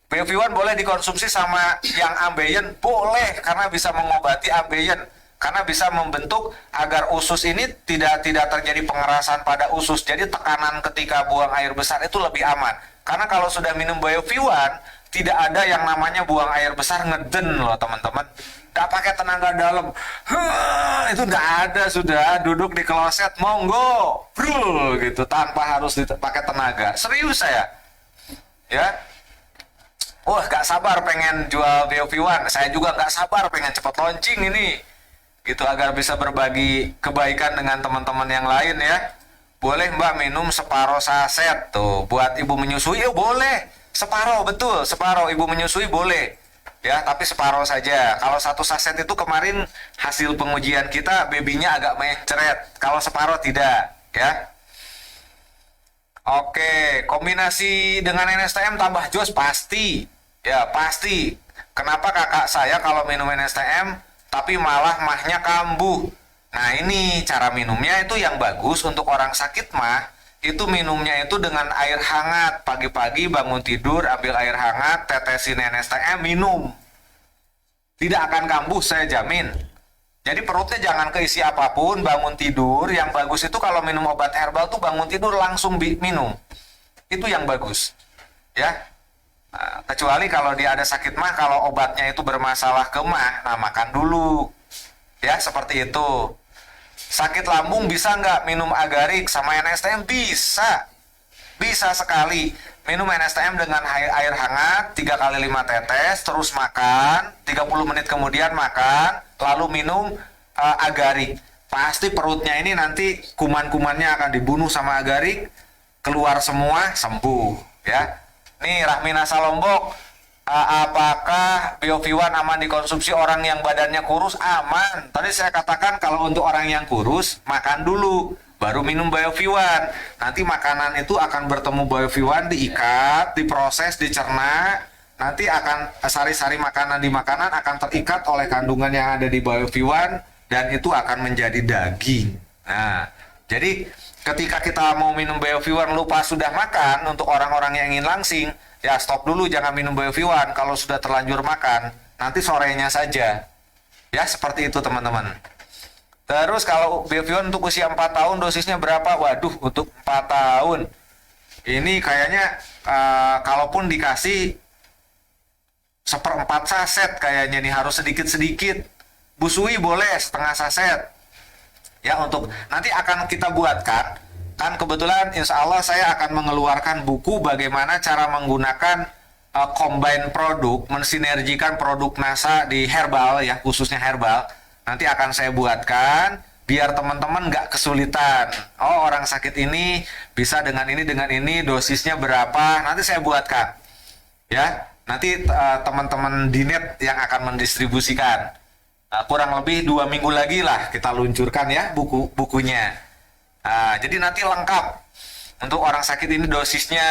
BioV1 boleh dikonsumsi sama yang ambeien, boleh, karena bisa mengobati ambeien, karena bisa membentuk agar usus ini tidak terjadi pengerasan pada usus. Jadi tekanan ketika buang air besar itu lebih aman. Karena kalau sudah minum BioV1 tidak ada yang namanya buang air besar ngeden loh teman-teman. Gak pakai tenaga dalam, itu nggak ada, sudah duduk di kloset monggo bro gitu, tanpa harus pakai tenaga. Serius saya ya. Wah, gak sabar pengen jual BioV1. Saya juga gak sabar pengen cepat launching ini gitu, agar bisa berbagi kebaikan dengan teman-teman yang lain ya. Boleh Mbak minum separuh saset tuh buat ibu menyusui, boleh separuh, betul, separuh ibu menyusui boleh ya, tapi separuh saja. Kalau 1 saset itu kemarin hasil pengujian kita babynya agak mencret, kalau separuh tidak ya. Oke, kombinasi dengan NSTM tambah jos pasti ya, pasti. Kenapa kakak saya kalau minum NSTM tapi malah mahnya kambuh? Nah, ini cara minumnya itu yang bagus untuk orang sakit mah. Itu minumnya itu dengan air hangat. Pagi-pagi bangun tidur, ambil air hangat, tetesin NSTM, minum. Tidak akan kambuh, saya jamin. Jadi perutnya jangan keisi apapun, bangun tidur. Yang bagus itu kalau minum obat herbal tuh bangun tidur langsung minum. Itu yang bagus. Ya. Nah, kecuali kalau dia ada sakit mah, kalau obatnya itu bermasalah ke mah, nah makan dulu. Ya, seperti itu. Sakit lambung bisa nggak minum agarik sama NSTM? Bisa. Bisa sekali. Minum NSTM dengan air hangat 3 kali 5 tetes, terus makan, 30 menit kemudian makan, lalu minum agarik. Pasti perutnya ini nanti kuman-kumannya akan dibunuh sama agarik, keluar semua, sembuh. Ya. Nih, Rahmina Salombok, apakah BioV1 aman dikonsumsi orang yang badannya kurus? Aman. Tadi saya katakan kalau untuk orang yang kurus, makan dulu, baru minum BioV1. Nanti makanan itu akan bertemu BioV1, diikat, diproses, dicerna. Nanti akan sari-sari makanan di makanan akan terikat oleh kandungan yang ada di BioV1, dan itu akan menjadi daging. Nah, jadi ketika kita mau minum BioV1 lupa sudah makan, untuk orang-orang yang ingin langsing, ya stop dulu, jangan minum BioV1 kalau sudah terlanjur makan, nanti sorenya saja. Ya, seperti itu teman-teman. Terus kalau BioV1 untuk usia 4 tahun dosisnya berapa? Waduh, untuk 4 tahun ini kayaknya kalaupun dikasih 1/4 saset kayaknya nih, harus sedikit-sedikit. Busui boleh setengah saset. Ya, untuk nanti akan kita buatkan. Kan kebetulan insya Allah saya akan mengeluarkan buku bagaimana cara menggunakan combine produk, mensinergikan produk NASA di herbal ya, khususnya herbal. Nanti akan saya buatkan biar teman-teman nggak kesulitan. Oh, orang sakit ini bisa dengan ini, dosisnya berapa, nanti saya buatkan. Ya, nanti teman-teman di net yang akan mendistribusikan. kurang lebih 2 minggu lagi lah kita luncurkan ya bukunya. Jadi nanti lengkap untuk orang sakit ini dosisnya,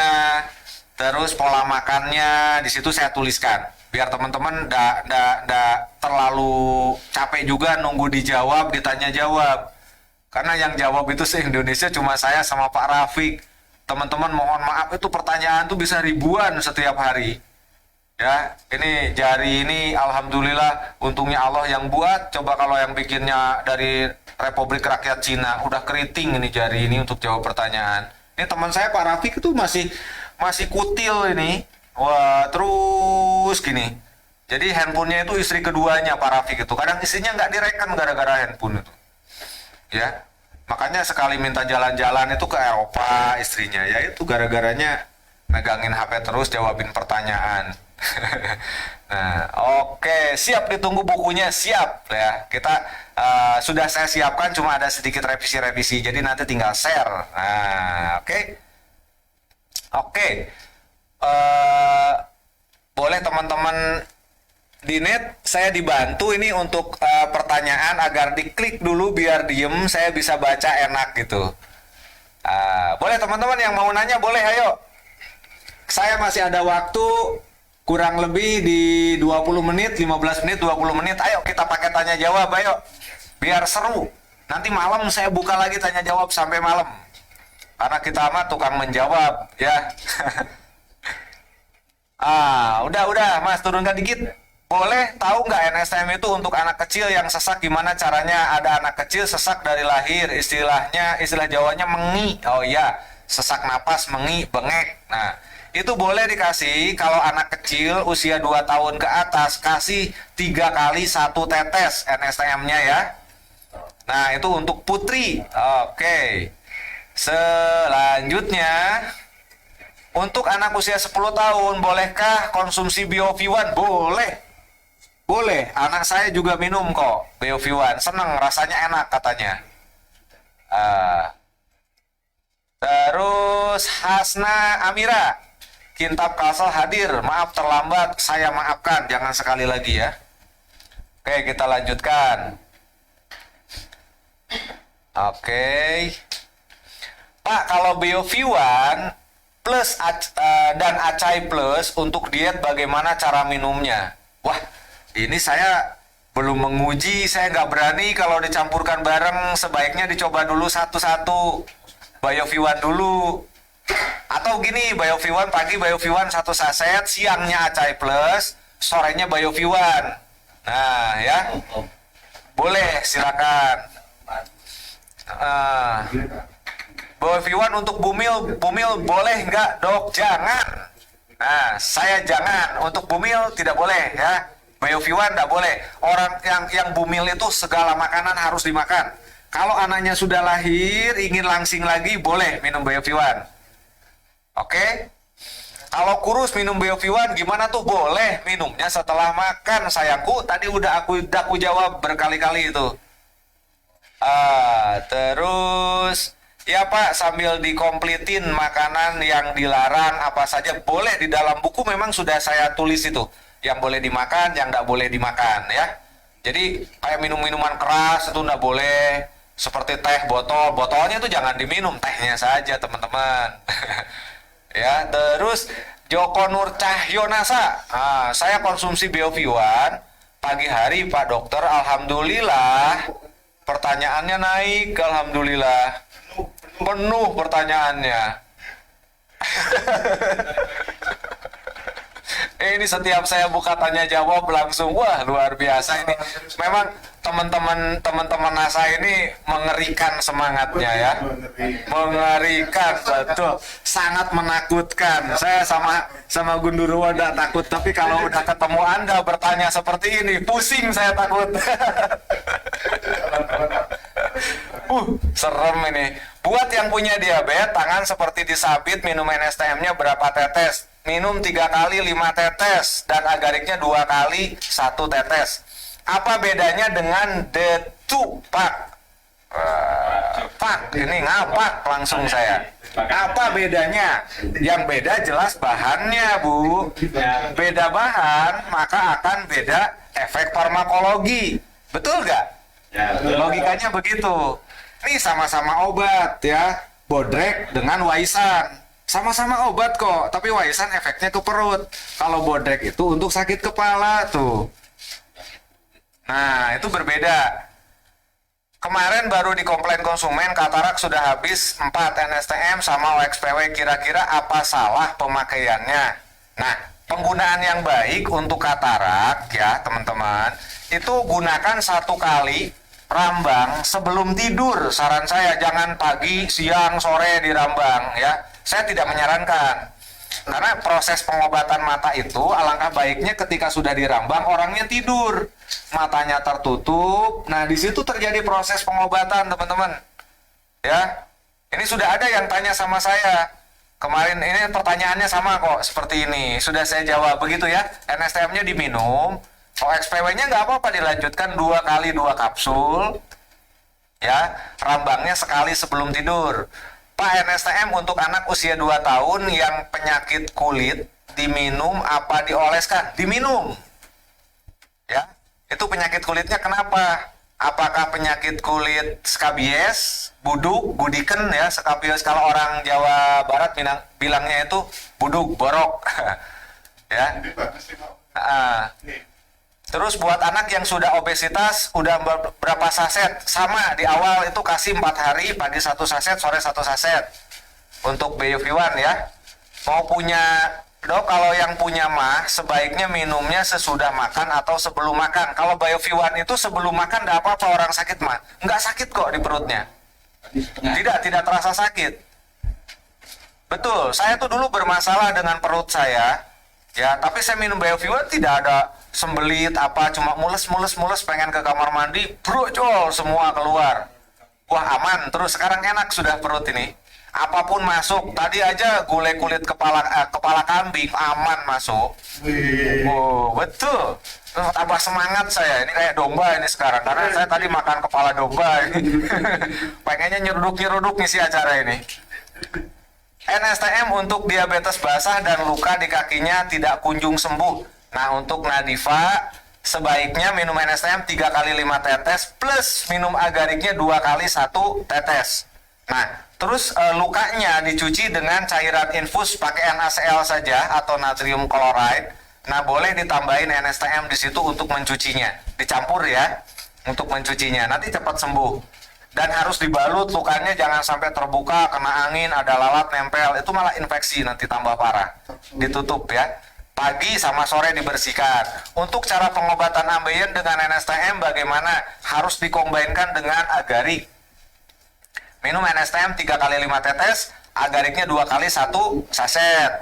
terus pola makannya di situ saya tuliskan biar teman-teman ndak terlalu capek juga nunggu dijawab, ditanya jawab. Karena yang jawab itu se-Indonesia cuma saya sama Pak Rafiq. Teman-teman mohon maaf, itu pertanyaan tuh bisa ribuan setiap hari. Ya, ini jari ini alhamdulillah untungnya Allah yang buat. Coba kalau yang bikinnya dari Republik Rakyat Cina, udah keriting ini jari ini untuk jawab pertanyaan. Ini teman saya Pak Rafiq itu masih kutil ini. Wah, terus gini. Jadi handphonenya itu istri keduanya Pak Rafiq itu. Kadang istrinya nggak direkam gara-gara handphone itu. Ya, makanya sekali minta jalan-jalan itu ke Eropa istrinya. Ya itu gara-garanya megangin HP terus jawabin pertanyaan. Nah, oke, siap, ditunggu bukunya, siap ya. Kita sudah saya siapkan, cuma ada sedikit revisi-revisi, jadi nanti tinggal share. Nah, oke. Boleh teman-teman di net, saya dibantu ini untuk pertanyaan agar diklik dulu biar diem, saya bisa baca enak gitu. Boleh teman-teman yang mau nanya, boleh, ayo. Saya masih ada waktu kurang lebih di 20 menit, 15 menit, 20 menit. Ayo kita pakai tanya jawab, ayo. Biar seru. Nanti malam saya buka lagi tanya jawab sampai malam. Karena kita mah tukang menjawab, ya. Udah, Mas, turunkan dikit. Boleh tahu nggak NSTM itu untuk anak kecil yang sesak gimana caranya? Ada anak kecil sesak dari lahir, istilah Jawanya mengi. Oh iya, sesak napas, mengi, bengek. Nah, itu boleh dikasih kalau anak kecil usia 2 tahun ke atas, kasih 3 kali 1 tetes NSTM-nya ya. Nah, itu untuk putri. Oke. Selanjutnya, untuk anak usia 10 tahun, bolehkah konsumsi BioV1? Boleh. Anak saya juga minum kok BioV1. Seneng, rasanya enak katanya. Terus Hasna Amira, Kintab Kalsel hadir, maaf terlambat, saya maafkan, jangan sekali lagi ya. Oke, kita lanjutkan. Oke. Pak, kalau BioV1 plus dan Acai Plus untuk diet bagaimana cara minumnya? Wah, ini saya belum menguji, saya nggak berani kalau dicampurkan bareng, sebaiknya dicoba dulu satu-satu. BioV1 dulu. Atau gini, BioV1 pagi BioV1 1 saset, siangnya Acai Plus, sorenya BioV1. Nah, ya. Boleh, silakan. BioV1 untuk bumil boleh nggak, Dok? Jangan. Nah, saya jangan. Untuk bumil tidak boleh ya. BioV1 nggak boleh. Orang yang bumil itu segala makanan harus dimakan. Kalau anaknya sudah lahir, ingin langsing lagi, boleh minum BioV1. Oke? Kalau kurus minum BioV1 gimana tuh? Boleh, minumnya setelah makan, sayangku. Tadi udah aku jawab berkali-kali itu. Terus, ya Pak, sambil dikomplitin makanan yang dilarang apa saja. Boleh, di dalam buku memang sudah saya tulis itu. Yang boleh dimakan, yang nggak boleh dimakan ya. Jadi, kayak minum-minuman keras itu nggak boleh. Seperti teh botolnya itu jangan diminum, tehnya saja teman-teman. Ya, terus Joko Nur Cahyonasa, saya konsumsi BioV1 pagi hari Pak Dokter, alhamdulillah pertanyaannya naik, alhamdulillah penuh pertanyaannya. Ini setiap saya buka tanya jawab langsung, wah luar biasa ini. Memang teman-teman NASA ini mengerikan semangatnya ya. Mengerikan, betul. Sangat menakutkan. Saya sama Gundurwo udah takut, tapi kalau udah ketemu Anda bertanya seperti ini, pusing saya takut. Serem ini. Buat yang punya diabetes, tangan seperti disabit, minum NSTM-nya berapa tetes? Minum 3 kali 5 tetes dan agariknya 2 kali 1 tetes. Apa bedanya dengan Detupak? Pak, ini ngapak langsung saya. Apa bedanya? Yang beda jelas bahannya, Bu. Beda bahan, maka akan beda efek farmakologi. Betul nggak? Ya, Logikanya begitu. Nih sama-sama obat ya, bodrek dengan waisan. Sama-sama obat kok, tapi waisan efeknya ke perut. Kalau bodrek itu untuk sakit kepala tuh. Nah, itu berbeda. Kemarin baru di komplain konsumen katarak sudah habis 4 NSTM sama OXPW, kira-kira apa salah pemakaiannya? Nah, penggunaan yang baik untuk katarak ya teman-teman, itu gunakan 1 kali rambang sebelum tidur. Saran saya jangan pagi, siang, sore dirambang ya. Saya tidak menyarankan. Karena proses pengobatan mata itu alangkah baiknya ketika sudah dirambang orangnya tidur, matanya tertutup. Nah, di situ terjadi proses pengobatan, teman-teman. Ya. Ini sudah ada yang tanya sama saya. Kemarin ini pertanyaannya sama kok, seperti ini. Sudah saya jawab begitu ya. NSTM-nya diminum, OXPW-nya nggak apa-apa dilanjutkan 2 kali 2 kapsul. Ya, rambangnya sekali sebelum tidur. Pak, NSTM untuk anak usia 2 tahun yang penyakit kulit diminum apa dioleskan? Diminum. Ya, itu penyakit kulitnya kenapa? Apakah penyakit kulit skabies, buduk, budiken ya, skabies kalau orang Jawa Barat bilangnya itu buduk, borok. Ya. Terus buat anak yang sudah obesitas, udah berapa saset? Sama, di awal itu kasih 4 hari, pagi 1 saset, sore 1 saset. Untuk BUV1 ya. Mau punya, dok, kalau yang punya mah, sebaiknya minumnya sesudah makan atau sebelum makan. Kalau BUV1 itu sebelum makan, enggak apa-apa orang sakit mah. Enggak sakit kok di perutnya. Tidak terasa sakit. Betul, saya tuh dulu bermasalah dengan perut saya. Ya, tapi saya minum BUV1 tidak ada sembelit apa, cuma mules pengen ke kamar mandi, brojol semua keluar. Wah, aman, terus sekarang enak sudah perut ini. Apapun masuk, tadi aja gulai kulit kepala kambing aman masuk. Oh, betul. Terus tambah semangat saya. Ini kayak domba ini sekarang karena saya tadi makan kepala domba ini. Pengennya nyeruduk ngisi acara ini. NSTM untuk diabetes basah dan luka di kakinya tidak kunjung sembuh. Nah, untuk Nadifa sebaiknya minum NSTM 3 kali 5 tetes plus minum agariknya 2 kali 1 tetes. Nah, terus lukanya dicuci dengan cairan infus pakai NaCl saja atau natrium chloride. Nah, boleh ditambahin NSTM di situ untuk mencucinya. Dicampur ya untuk mencucinya. Nanti cepat sembuh. Dan harus dibalut, lukanya jangan sampai terbuka, kena angin, ada lalat nempel, itu malah infeksi nanti tambah parah. Ditutup ya. Pagi sama sore dibersihkan. Untuk cara pengobatan ambeien dengan NSTM bagaimana? Harus dikombinkan dengan agarik. Minum NSTM 3 kali 5 tetes, agariknya 2 kali 1 saset.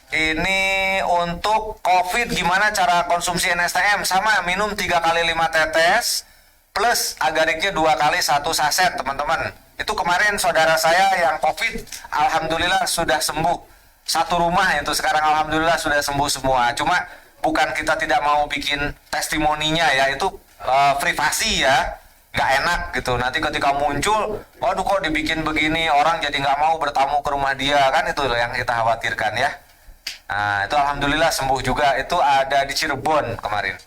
Ini untuk COVID gimana cara konsumsi NSTM? Sama, minum 3 kali 5 tetes plus agariknya 2 kali 1 saset, teman-teman. Itu kemarin saudara saya yang COVID, alhamdulillah sudah sembuh. Satu rumah itu sekarang alhamdulillah sudah sembuh semua. Cuma bukan kita tidak mau bikin testimoninya ya, itu privasi ya, nggak enak gitu. Nanti ketika muncul, waduh kok dibikin begini, orang jadi nggak mau bertamu ke rumah dia, kan itu loh yang kita khawatirkan ya. Nah, itu alhamdulillah sembuh juga. Itu ada di Cirebon kemarin.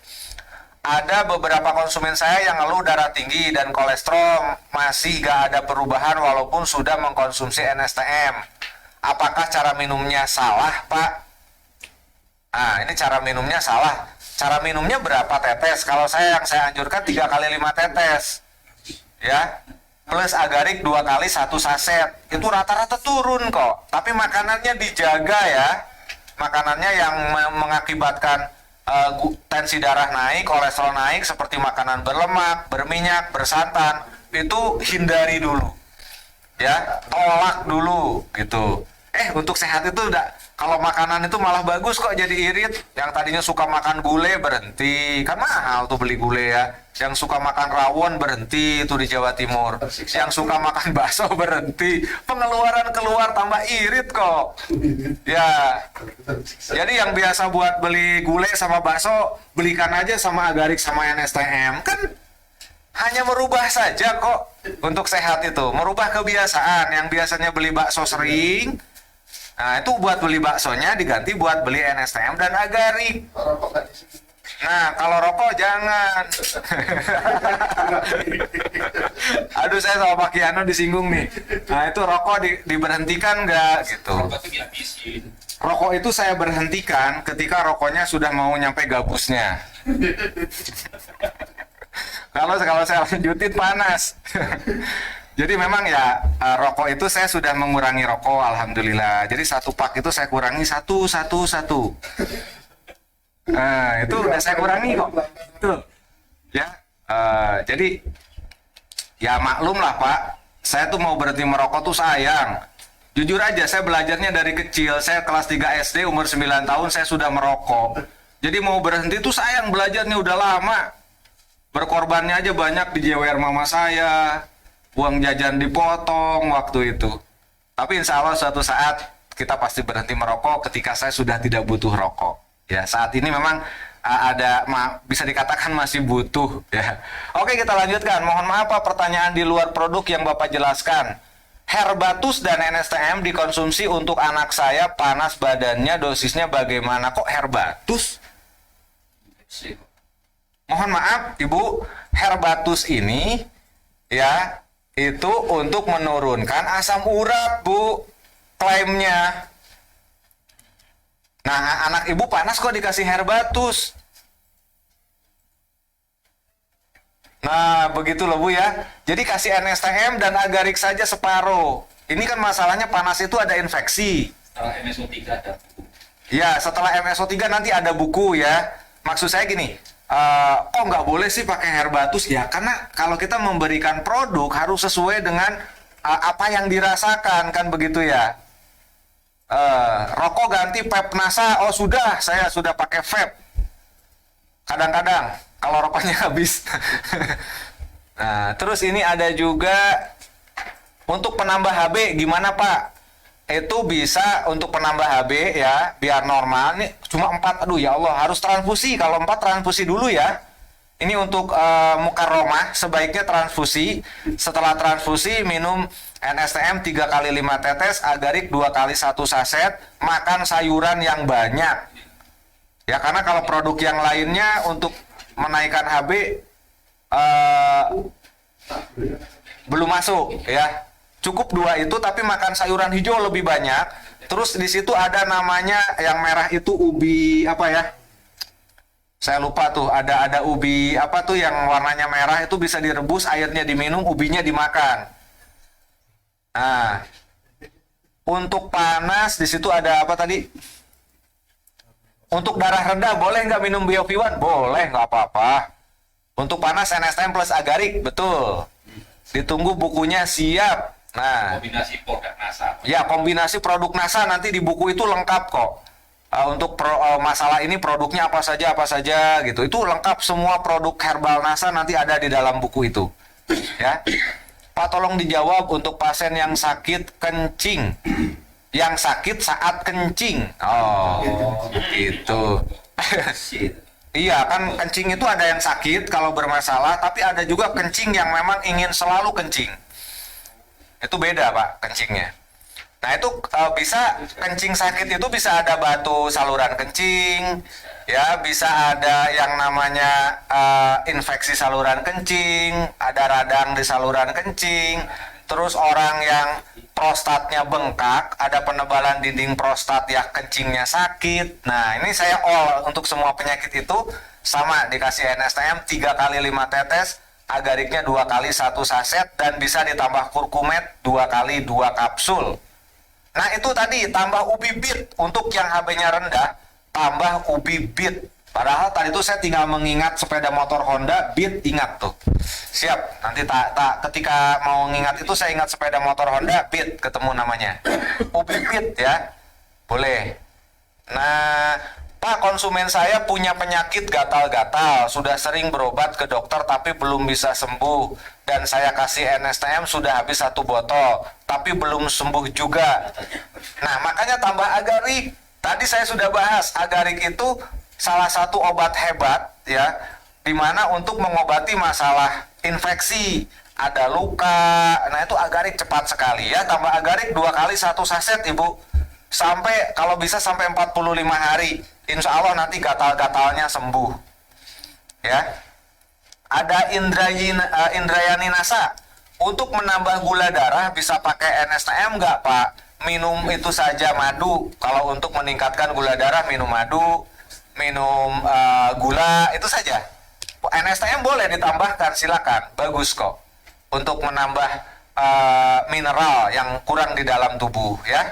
Ada beberapa konsumen saya yang ngeluh darah tinggi dan kolesterol masih gak ada perubahan walaupun sudah mengkonsumsi NSTM. Apakah cara minumnya salah, Pak? Nah, ini cara minumnya salah. Cara minumnya berapa tetes? Kalau yang saya anjurkan 3 kali 5 tetes. Ya. Plus agarik 2 kali 1 saset. Itu rata-rata turun kok. Tapi makanannya dijaga ya. Makanannya yang mengakibatkan tensi darah naik, kolesterol naik seperti makanan berlemak, berminyak, bersantan, itu hindari dulu. Ya, tolak dulu gitu. Untuk sehat itu kalau makanan itu malah bagus kok jadi irit. Yang tadinya suka makan gulai berhenti, kan mahal tuh beli gulai ya. Yang suka makan rawon berhenti itu di Jawa Timur. Yang suka makan bakso berhenti. Pengeluaran keluar tambah irit kok. Ya. Jadi yang biasa buat beli gulai sama bakso, belikan aja sama agarik sama NSTM. Kan hanya merubah saja kok untuk sehat itu. Merubah kebiasaan. Yang biasanya beli bakso sering, nah itu buat beli baksonya diganti buat beli NSTM dan agarik. Nah, kalau rokok jangan. Aduh, saya sama Pak Kiano disinggung nih. Nah, itu rokok diberhentikan nggak gitu. Tapi dihabisin. Rokok itu saya berhentikan ketika rokoknya sudah mau nyampe gabusnya. Kalau saya lanjutin panas. Jadi memang ya rokok itu saya sudah mengurangi rokok, alhamdulillah. Jadi 1 pak itu saya kurangi satu. Nah, itu udah saya kurangi kok. Tuh. Ya. Jadi ya maklum lah Pak. Saya tuh mau berhenti merokok tuh sayang. Jujur aja, saya belajarnya dari kecil. Saya kelas 3 SD, umur 9 tahun saya sudah merokok. Jadi mau berhenti tuh sayang, belajarnya udah lama. Berkorbannya aja banyak, dijewer mama saya. Uang jajan dipotong waktu itu. Tapi insya Allah suatu saat kita pasti berhenti merokok ketika saya sudah tidak butuh rokok. Ya, saat ini memang bisa dikatakan masih butuh. Ya. Oke, kita lanjutkan. Mohon maaf Pak, pertanyaan di luar produk yang Bapak jelaskan. Herbatus dan NSTM dikonsumsi untuk anak saya, panas badannya, dosisnya bagaimana? Kok herbatus? Mohon maaf Ibu, herbatus ini ya itu untuk menurunkan asam urat Bu, klaimnya. Nah, anak Ibu panas kok dikasih herbatus. Nah, begitu loh Bu ya. Jadi kasih NSTM dan agarik saja separuh. Ini kan masalahnya panas itu ada infeksi. Setelah MSO3 ada buku. Ya, setelah MSO3 nanti ada buku ya. Maksud saya gini, kok nggak boleh sih pakai herbatus? Ya, karena kalau kita memberikan produk harus sesuai dengan apa yang dirasakan, kan begitu ya. Rokok ganti vape NASA, oh sudah, saya sudah pakai vape. Kadang-kadang kalau rokoknya habis. Nah, terus ini ada juga untuk penambah HB gimana Pak? Itu bisa untuk penambah HB ya, biar normal. Ini cuma 4, aduh ya Allah, harus transfusi. Kalau 4 transfusi dulu ya. Ini untuk mukarromah, sebaiknya transfusi. Setelah transfusi minum NSTM 3 kali 5 tetes, agarik 2 kali 1 saset, makan sayuran yang banyak. Ya, karena kalau produk yang lainnya untuk menaikkan HB belum masuk ya. Cukup 2 itu, tapi makan sayuran hijau lebih banyak. Terus di situ ada namanya yang merah itu ubi apa ya? Saya lupa tuh, ada ubi apa tuh yang warnanya merah itu bisa direbus, airnya diminum, ubinya dimakan. Nah, untuk panas di situ ada apa tadi? Untuk darah rendah boleh nggak minum BioV1? Boleh, nggak apa-apa. Untuk panas NSTM plus agarik, betul. Ditunggu bukunya siap. Nah, Kombinasi produk NASA. ya kombinasi produk NASA nanti di buku itu lengkap kok. Untuk masalah ini produknya apa saja gitu. Itu lengkap, semua produk herbal NASA nanti ada di dalam buku itu. Ya. Pak, tolong dijawab untuk pasien yang sakit kencing. Yang sakit saat kencing. Oh, gitu. Iya, kan kencing itu ada yang sakit kalau bermasalah, tapi ada juga kencing yang memang ingin selalu kencing. Itu beda Pak, kencingnya. Nah, itu bisa kencing sakit itu bisa ada batu saluran kencing, ya bisa ada yang namanya infeksi saluran kencing, ada radang di saluran kencing, terus orang yang prostatnya bengkak, ada penebalan dinding prostat ya kencingnya sakit. Nah, ini saya all untuk semua penyakit itu sama dikasih NSTM 3 kali 5 tetes, agariknya 2 kali 1 saset, dan bisa ditambah kurkumet 2 kali 2 kapsul. Nah, itu tadi tambah ubi bit untuk yang HB-nya rendah, tambah ubi bit. Padahal tadi itu saya tinggal mengingat sepeda motor Honda, bit ingat tuh. Siap, nanti ketika mau ngingat itu saya ingat sepeda motor Honda, bit ketemu namanya. Ubi bit ya, boleh. Nah, Pak, konsumen saya punya penyakit gatal-gatal, sudah sering berobat ke dokter tapi belum bisa sembuh. Dan saya kasih NSTM sudah habis 1 botol, tapi belum sembuh juga. Nah, makanya tambah agarik. Tadi saya sudah bahas, agarik itu salah satu obat hebat ya, dimana untuk mengobati masalah infeksi, ada luka. Nah, itu agarik cepat sekali ya. Tambah agarik 2 kali 1 saset Ibu, sampai kalau bisa sampai 45 hari. Insya Allah nanti gatal-gatalnya sembuh. ya. Ada Indrayani Nasa. Untuk menambah gula darah bisa pakai NSTM nggak, Pak? Minum itu saja madu. Kalau untuk meningkatkan gula darah, minum madu, minum gula, itu saja. NSTM boleh ditambahkan, silakan. Bagus kok. Untuk menambah mineral yang kurang di dalam tubuh, ya.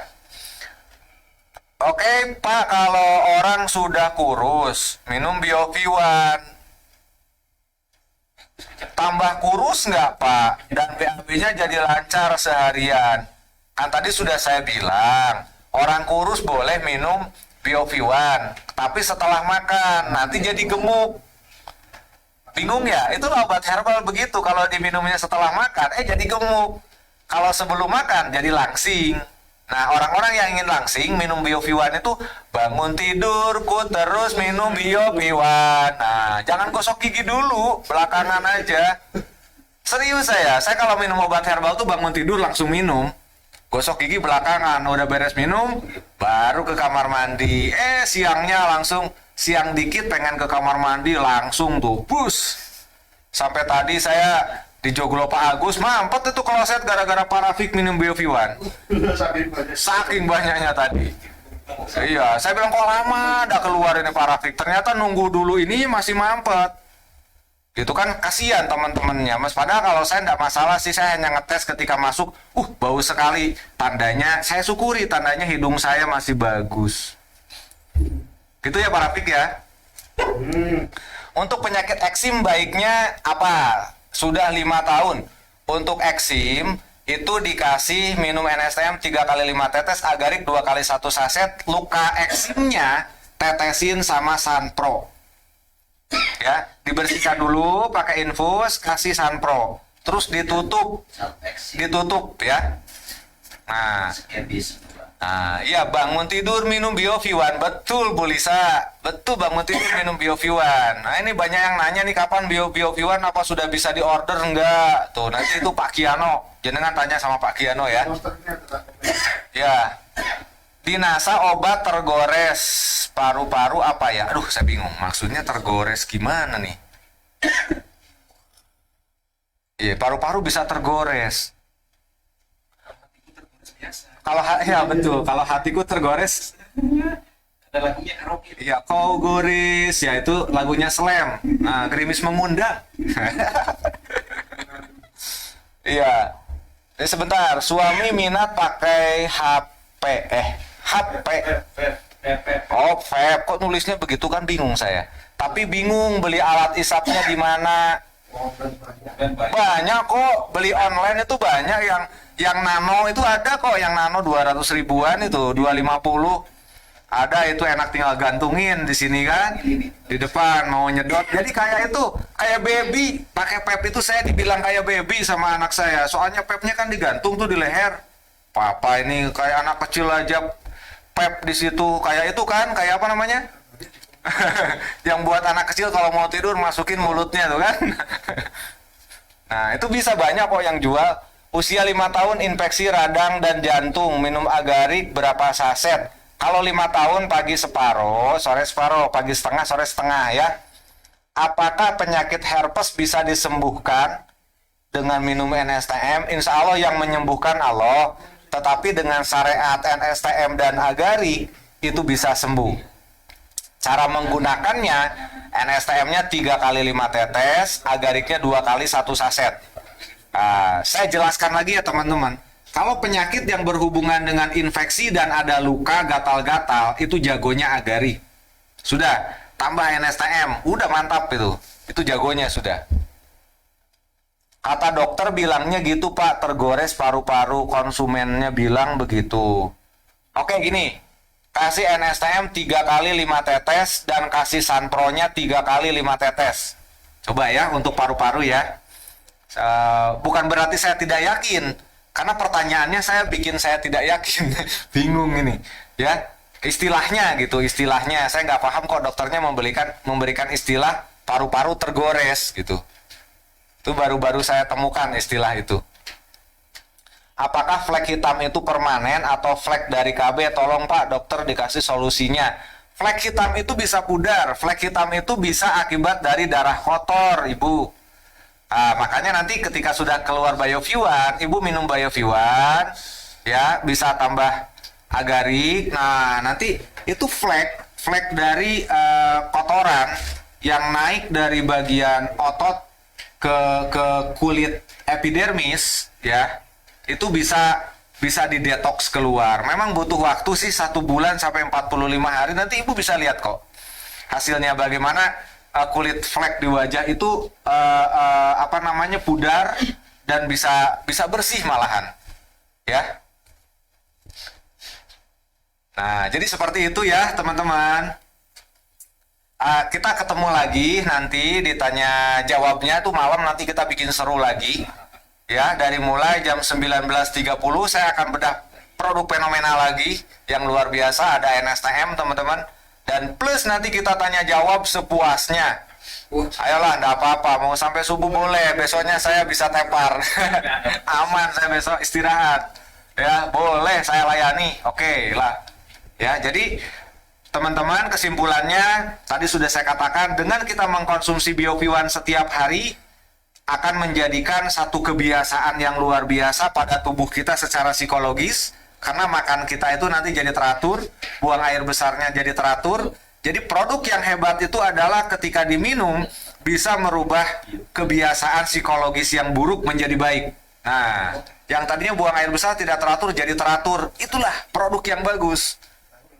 Oke, Pak, kalau orang sudah kurus, minum Bioviwan. Tambah kurus nggak, Pak? Dan BAB-nya jadi lancar seharian. Kan tadi sudah saya bilang, orang kurus boleh minum Bioviwan, tapi setelah makan, nanti jadi gemuk. Bingung ya? Itu obat herbal begitu, kalau diminumnya setelah makan, jadi gemuk. Kalau sebelum makan, jadi langsing. Nah, orang-orang yang ingin langsing, minum Bioviwan itu bangun tidurku terus minum Bioviwan. Nah, jangan gosok gigi dulu, belakangan aja. Serius saya kalau minum obat herbal tuh bangun tidur langsung minum. Gosok gigi belakangan, udah beres minum, baru ke kamar mandi. Siangnya langsung, siang dikit pengen ke kamar mandi, langsung tuh, bus. Sampai tadi saya di Joglo Pak Agus, mampet itu kloset gara-gara Parafik minum Bioviwan. Saking banyaknya tadi. Iya, saya bilang kok lama udah keluar ini Parafik. Ternyata nunggu dulu ini masih mampet. Gitu kan, kasihan teman-temannya. Mas, padahal kalau saya enggak masalah sih, saya hanya ngetes ketika masuk, bau sekali. Tandanya, saya syukuri tandanya hidung saya masih bagus. Gitu ya Parafik ya. Untuk penyakit eksim baiknya apa? Sudah 5 tahun. Untuk eksim itu dikasih minum NSTM 3 kali 5 tetes, agarik 2 kali 1 saset. Luka eksimnya tetesin sama Sanpro. Ya, dibersihkan dulu pakai infus, kasih Sanpro. Terus ditutup ya. Nah, iya, bangun tidur minum Bioviwan. Betul Bu Lisa, betul, bangun tidur minum Bioviwan. Nah, ini banyak yang nanya nih, kapan Bioviwan, apa sudah bisa diorder enggak? Tuh, nanti itu Pak Kiano, jenengan tanya sama Pak Kiano ya. Ya, di NASA obat tergores paru-paru apa ya? Aduh, saya bingung, maksudnya tergores gimana nih? Iya, paru-paru bisa tergores. Kalau ya betul, kalau hatiku tergores. Ada lagunya karaoke. Iya, kau gores, ya itu lagunya Slam. Nah, gerimis mengundang. Iya. Ini sebentar, suami minat pakai HP. HP. Oh, vape. Kok nulisnya begitu kan, bingung saya. Tapi bingung beli alat isapnya di mana. Banyak kok, beli online itu banyak yang nano itu ada kok, yang nano 200 ribuan itu, 250. Ada itu, enak tinggal gantungin di sini kan, di depan mau nyedot. Jadi kayak itu, kayak baby. Pakai vape itu saya dibilang kayak baby sama anak saya. Soalnya vape-nya kan digantung tuh di leher. Papa ini kayak anak kecil aja vape di situ, kayak itu kan, kayak apa namanya? Yang buat anak kecil kalau mau tidur masukin mulutnya tuh kan. Nah, itu bisa banyak kok yang jual. Usia 5 tahun infeksi radang dan jantung, minum agarik berapa saset? Kalau 5 tahun pagi separuh, sore separuh, pagi setengah, sore setengah ya. Apakah penyakit herpes bisa disembuhkan dengan minum NSTM? Insya Allah yang menyembuhkan Allah, tetapi dengan syariat NSTM dan agarik itu bisa sembuh. Cara menggunakannya, NSTM-nya 3 kali 5 tetes, agariknya 2 kali 1 saset. Saya jelaskan lagi ya teman-teman. Kalau penyakit yang berhubungan dengan infeksi dan ada luka, gatal-gatal, itu jagonya agarik. Sudah, tambah NSTM, udah mantap itu. Itu jagonya sudah. Kata dokter bilangnya gitu Pak, tergores paru-paru, konsumennya bilang begitu. Oke gini. Kasih NSTM 3 kali 5 tetes dan kasih Sanpro-nya 3 kali 5 tetes. Coba ya untuk paru-paru ya. Bukan berarti saya tidak yakin, karena pertanyaannya bikin saya tidak yakin. Bingung ini ya. Istilahnya gitu, istilahnya. Saya nggak paham kok dokternya memberikan istilah paru-paru tergores gitu. Itu baru-baru saya temukan istilah itu. Apakah flek hitam itu permanen atau flek dari KB? Tolong Pak dokter dikasih solusinya. Flek hitam itu bisa pudar, flek hitam itu bisa akibat dari darah kotor, Ibu. Makanya nanti ketika sudah keluar BioV1, Ibu minum BioV1, ya, bisa tambah agarik. Nah, nanti itu flek dari kotoran yang naik dari bagian otot ke kulit epidermis, ya, itu bisa didetoks keluar. Memang butuh waktu sih 1 bulan sampai 45 hari. Nanti Ibu bisa lihat kok hasilnya bagaimana kulit flek di wajah itu pudar dan bisa bersih malahan, ya. Nah, jadi seperti itu ya teman-teman. Kita ketemu lagi nanti ditanya jawabnya tuh malam, nanti kita bikin seru lagi. Ya, dari mulai jam 19.30 saya akan bedah produk fenomenal lagi yang luar biasa, ada NSTM teman-teman. Dan plus nanti kita tanya jawab sepuasnya. Ayolah, enggak apa-apa, mau sampai subuh boleh, besoknya saya bisa tepar. Aman, saya besok istirahat. Ya, boleh saya layani. Oke lah. Ya, jadi teman-teman, kesimpulannya tadi sudah saya katakan, dengan kita mengkonsumsi BioV1 setiap hari akan menjadikan satu kebiasaan yang luar biasa pada tubuh kita secara psikologis, karena makan kita itu nanti jadi teratur, buang air besarnya jadi teratur. Jadi produk yang hebat itu adalah ketika diminum bisa merubah kebiasaan psikologis yang buruk menjadi baik. Nah, yang tadinya buang air besar tidak teratur jadi teratur. Itulah produk yang bagus.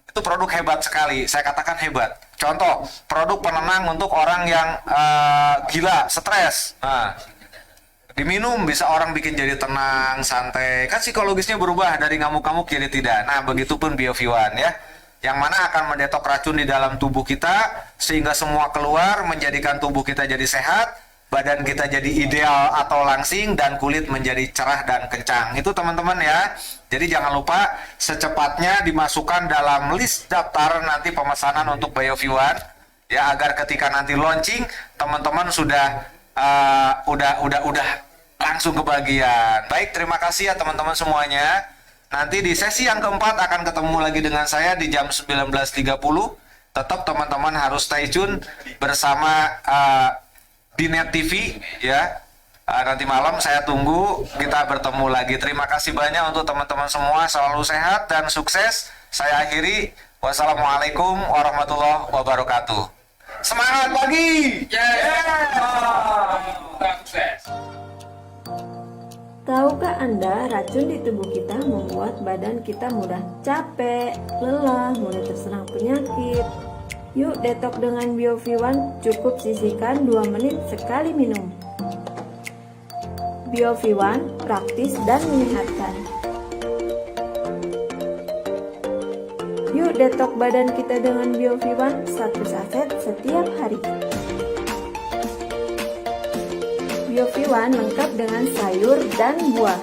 Itu produk hebat sekali, saya katakan hebat. Contoh, produk penenang untuk orang yang gila, stres. Nah, diminum bisa orang bikin jadi tenang, santai. Kan psikologisnya berubah dari ngamuk-ngamuk jadi tidak. Nah, begitupun BioV1 ya. Yang mana akan mendetok racun di dalam tubuh kita sehingga semua keluar, menjadikan tubuh kita jadi sehat, badan kita jadi ideal atau langsing, dan kulit menjadi cerah dan kencang. Itu teman-teman ya. Jadi jangan lupa secepatnya dimasukkan dalam list daftar nanti pemesanan untuk BioV1 ya, agar ketika nanti launching teman-teman sudah langsung kebagian. Baik, terima kasih ya teman-teman semuanya. Nanti di sesi yang keempat akan ketemu lagi dengan saya di jam 19.30. Tetap teman-teman harus stay tune bersama di Net TV ya. Nanti malam saya tunggu, kita bertemu lagi. Terima kasih banyak untuk teman-teman semua, selalu sehat dan sukses. Saya akhiri, wassalamualaikum warahmatullahi wabarakatuh. Semangat pagi! Tahukah Anda, racun di tubuh kita membuat badan kita mudah capek, lelah, mudah terserang penyakit. Yuk detok dengan BioV1, cukup sisihkan 2 menit sekali minum. BioV1 praktis dan menyehatkan. Yuk detok badan kita dengan BioV1 1 saset setiap hari. BioV1 lengkap dengan sayur dan buah.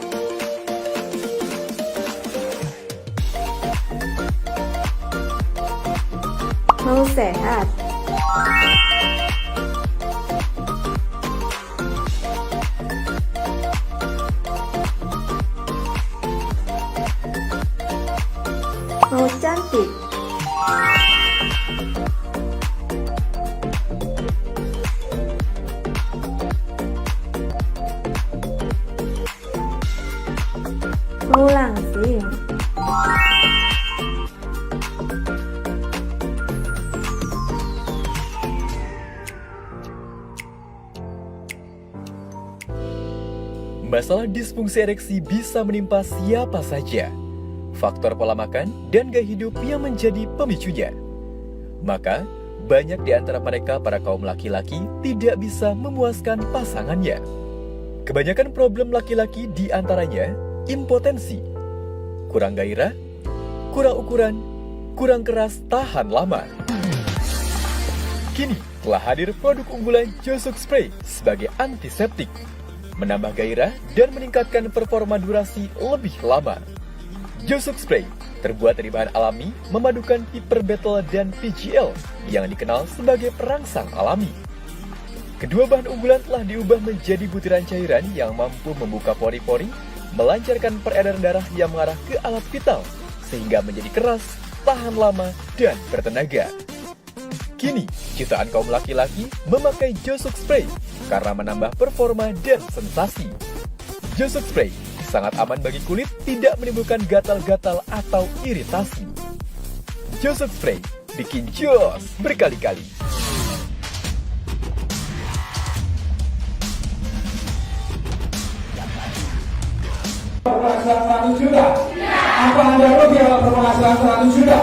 Mau sehat? Mau cantik? Mau langsing? Masalah disfungsi ereksi bisa menimpa siapa saja. Faktor pola makan dan gaya hidup yang menjadi pemicunya. Maka, banyak di antara mereka para kaum laki-laki tidak bisa memuaskan pasangannya. Kebanyakan problem laki-laki di antaranya impotensi, kurang gairah, kurang ukuran, kurang keras tahan lama. Kini telah hadir produk unggulan Josuk Spray sebagai antiseptik, menambah gairah dan meningkatkan performa durasi lebih lama. Josuk Spray terbuat dari bahan alami memadukan piperbetel dan PGL yang dikenal sebagai perangsang alami. Kedua bahan unggulan telah diubah menjadi butiran cairan yang mampu membuka pori-pori, melancarkan peredaran darah yang mengarah ke alat vital, sehingga menjadi keras, tahan lama, dan bertenaga. Kini, jutaan kaum laki-laki memakai Josuk Spray karena menambah performa dan sensasi. Josuk Spray sangat aman bagi kulit, tidak menimbulkan gatal-gatal atau iritasi. Josuk Spray bikin jos berkali-kali. Berpenghasilan 100 juta? Apa Anda rugi kalau berpenghasilan 100 juta?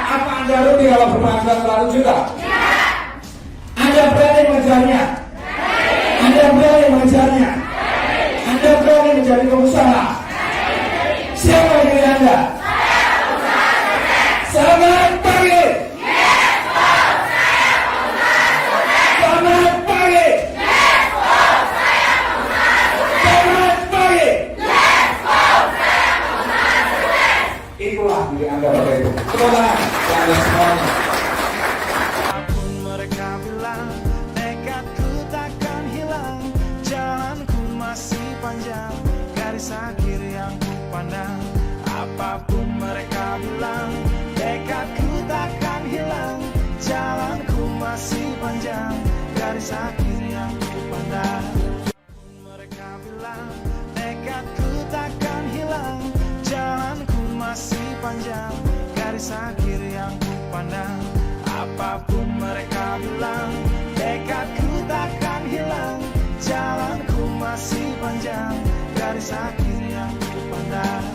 Apa Anda rugi kalau berpenghasilan 100 juta? Anda berani mengejarnya? Anda berani mengejarnya? Anda berani menjadi pengusaha? Siapa diri Anda? Selamat pagi! Selamat pagi! Selamat pagi! Itulah diri Anda Bapak Ibu. Semoga Anda semuanya. Apapun mereka bilang, nekatku takkan hilang. Jalanku masih panjang, garis akhir yang ku pandang. Apapun mereka bilang, nekatku takkan hilang. Jalanku masih panjang, garis akhir yang ku pandang. Apapun mereka bilang, nekatku takkan hilang. Jalanku masih panjang, garis akhir yang ku pandang. Apapun mereka bilang, tekadku takkan hilang. Jalanku masih panjang, garis akhir yang ku pandang.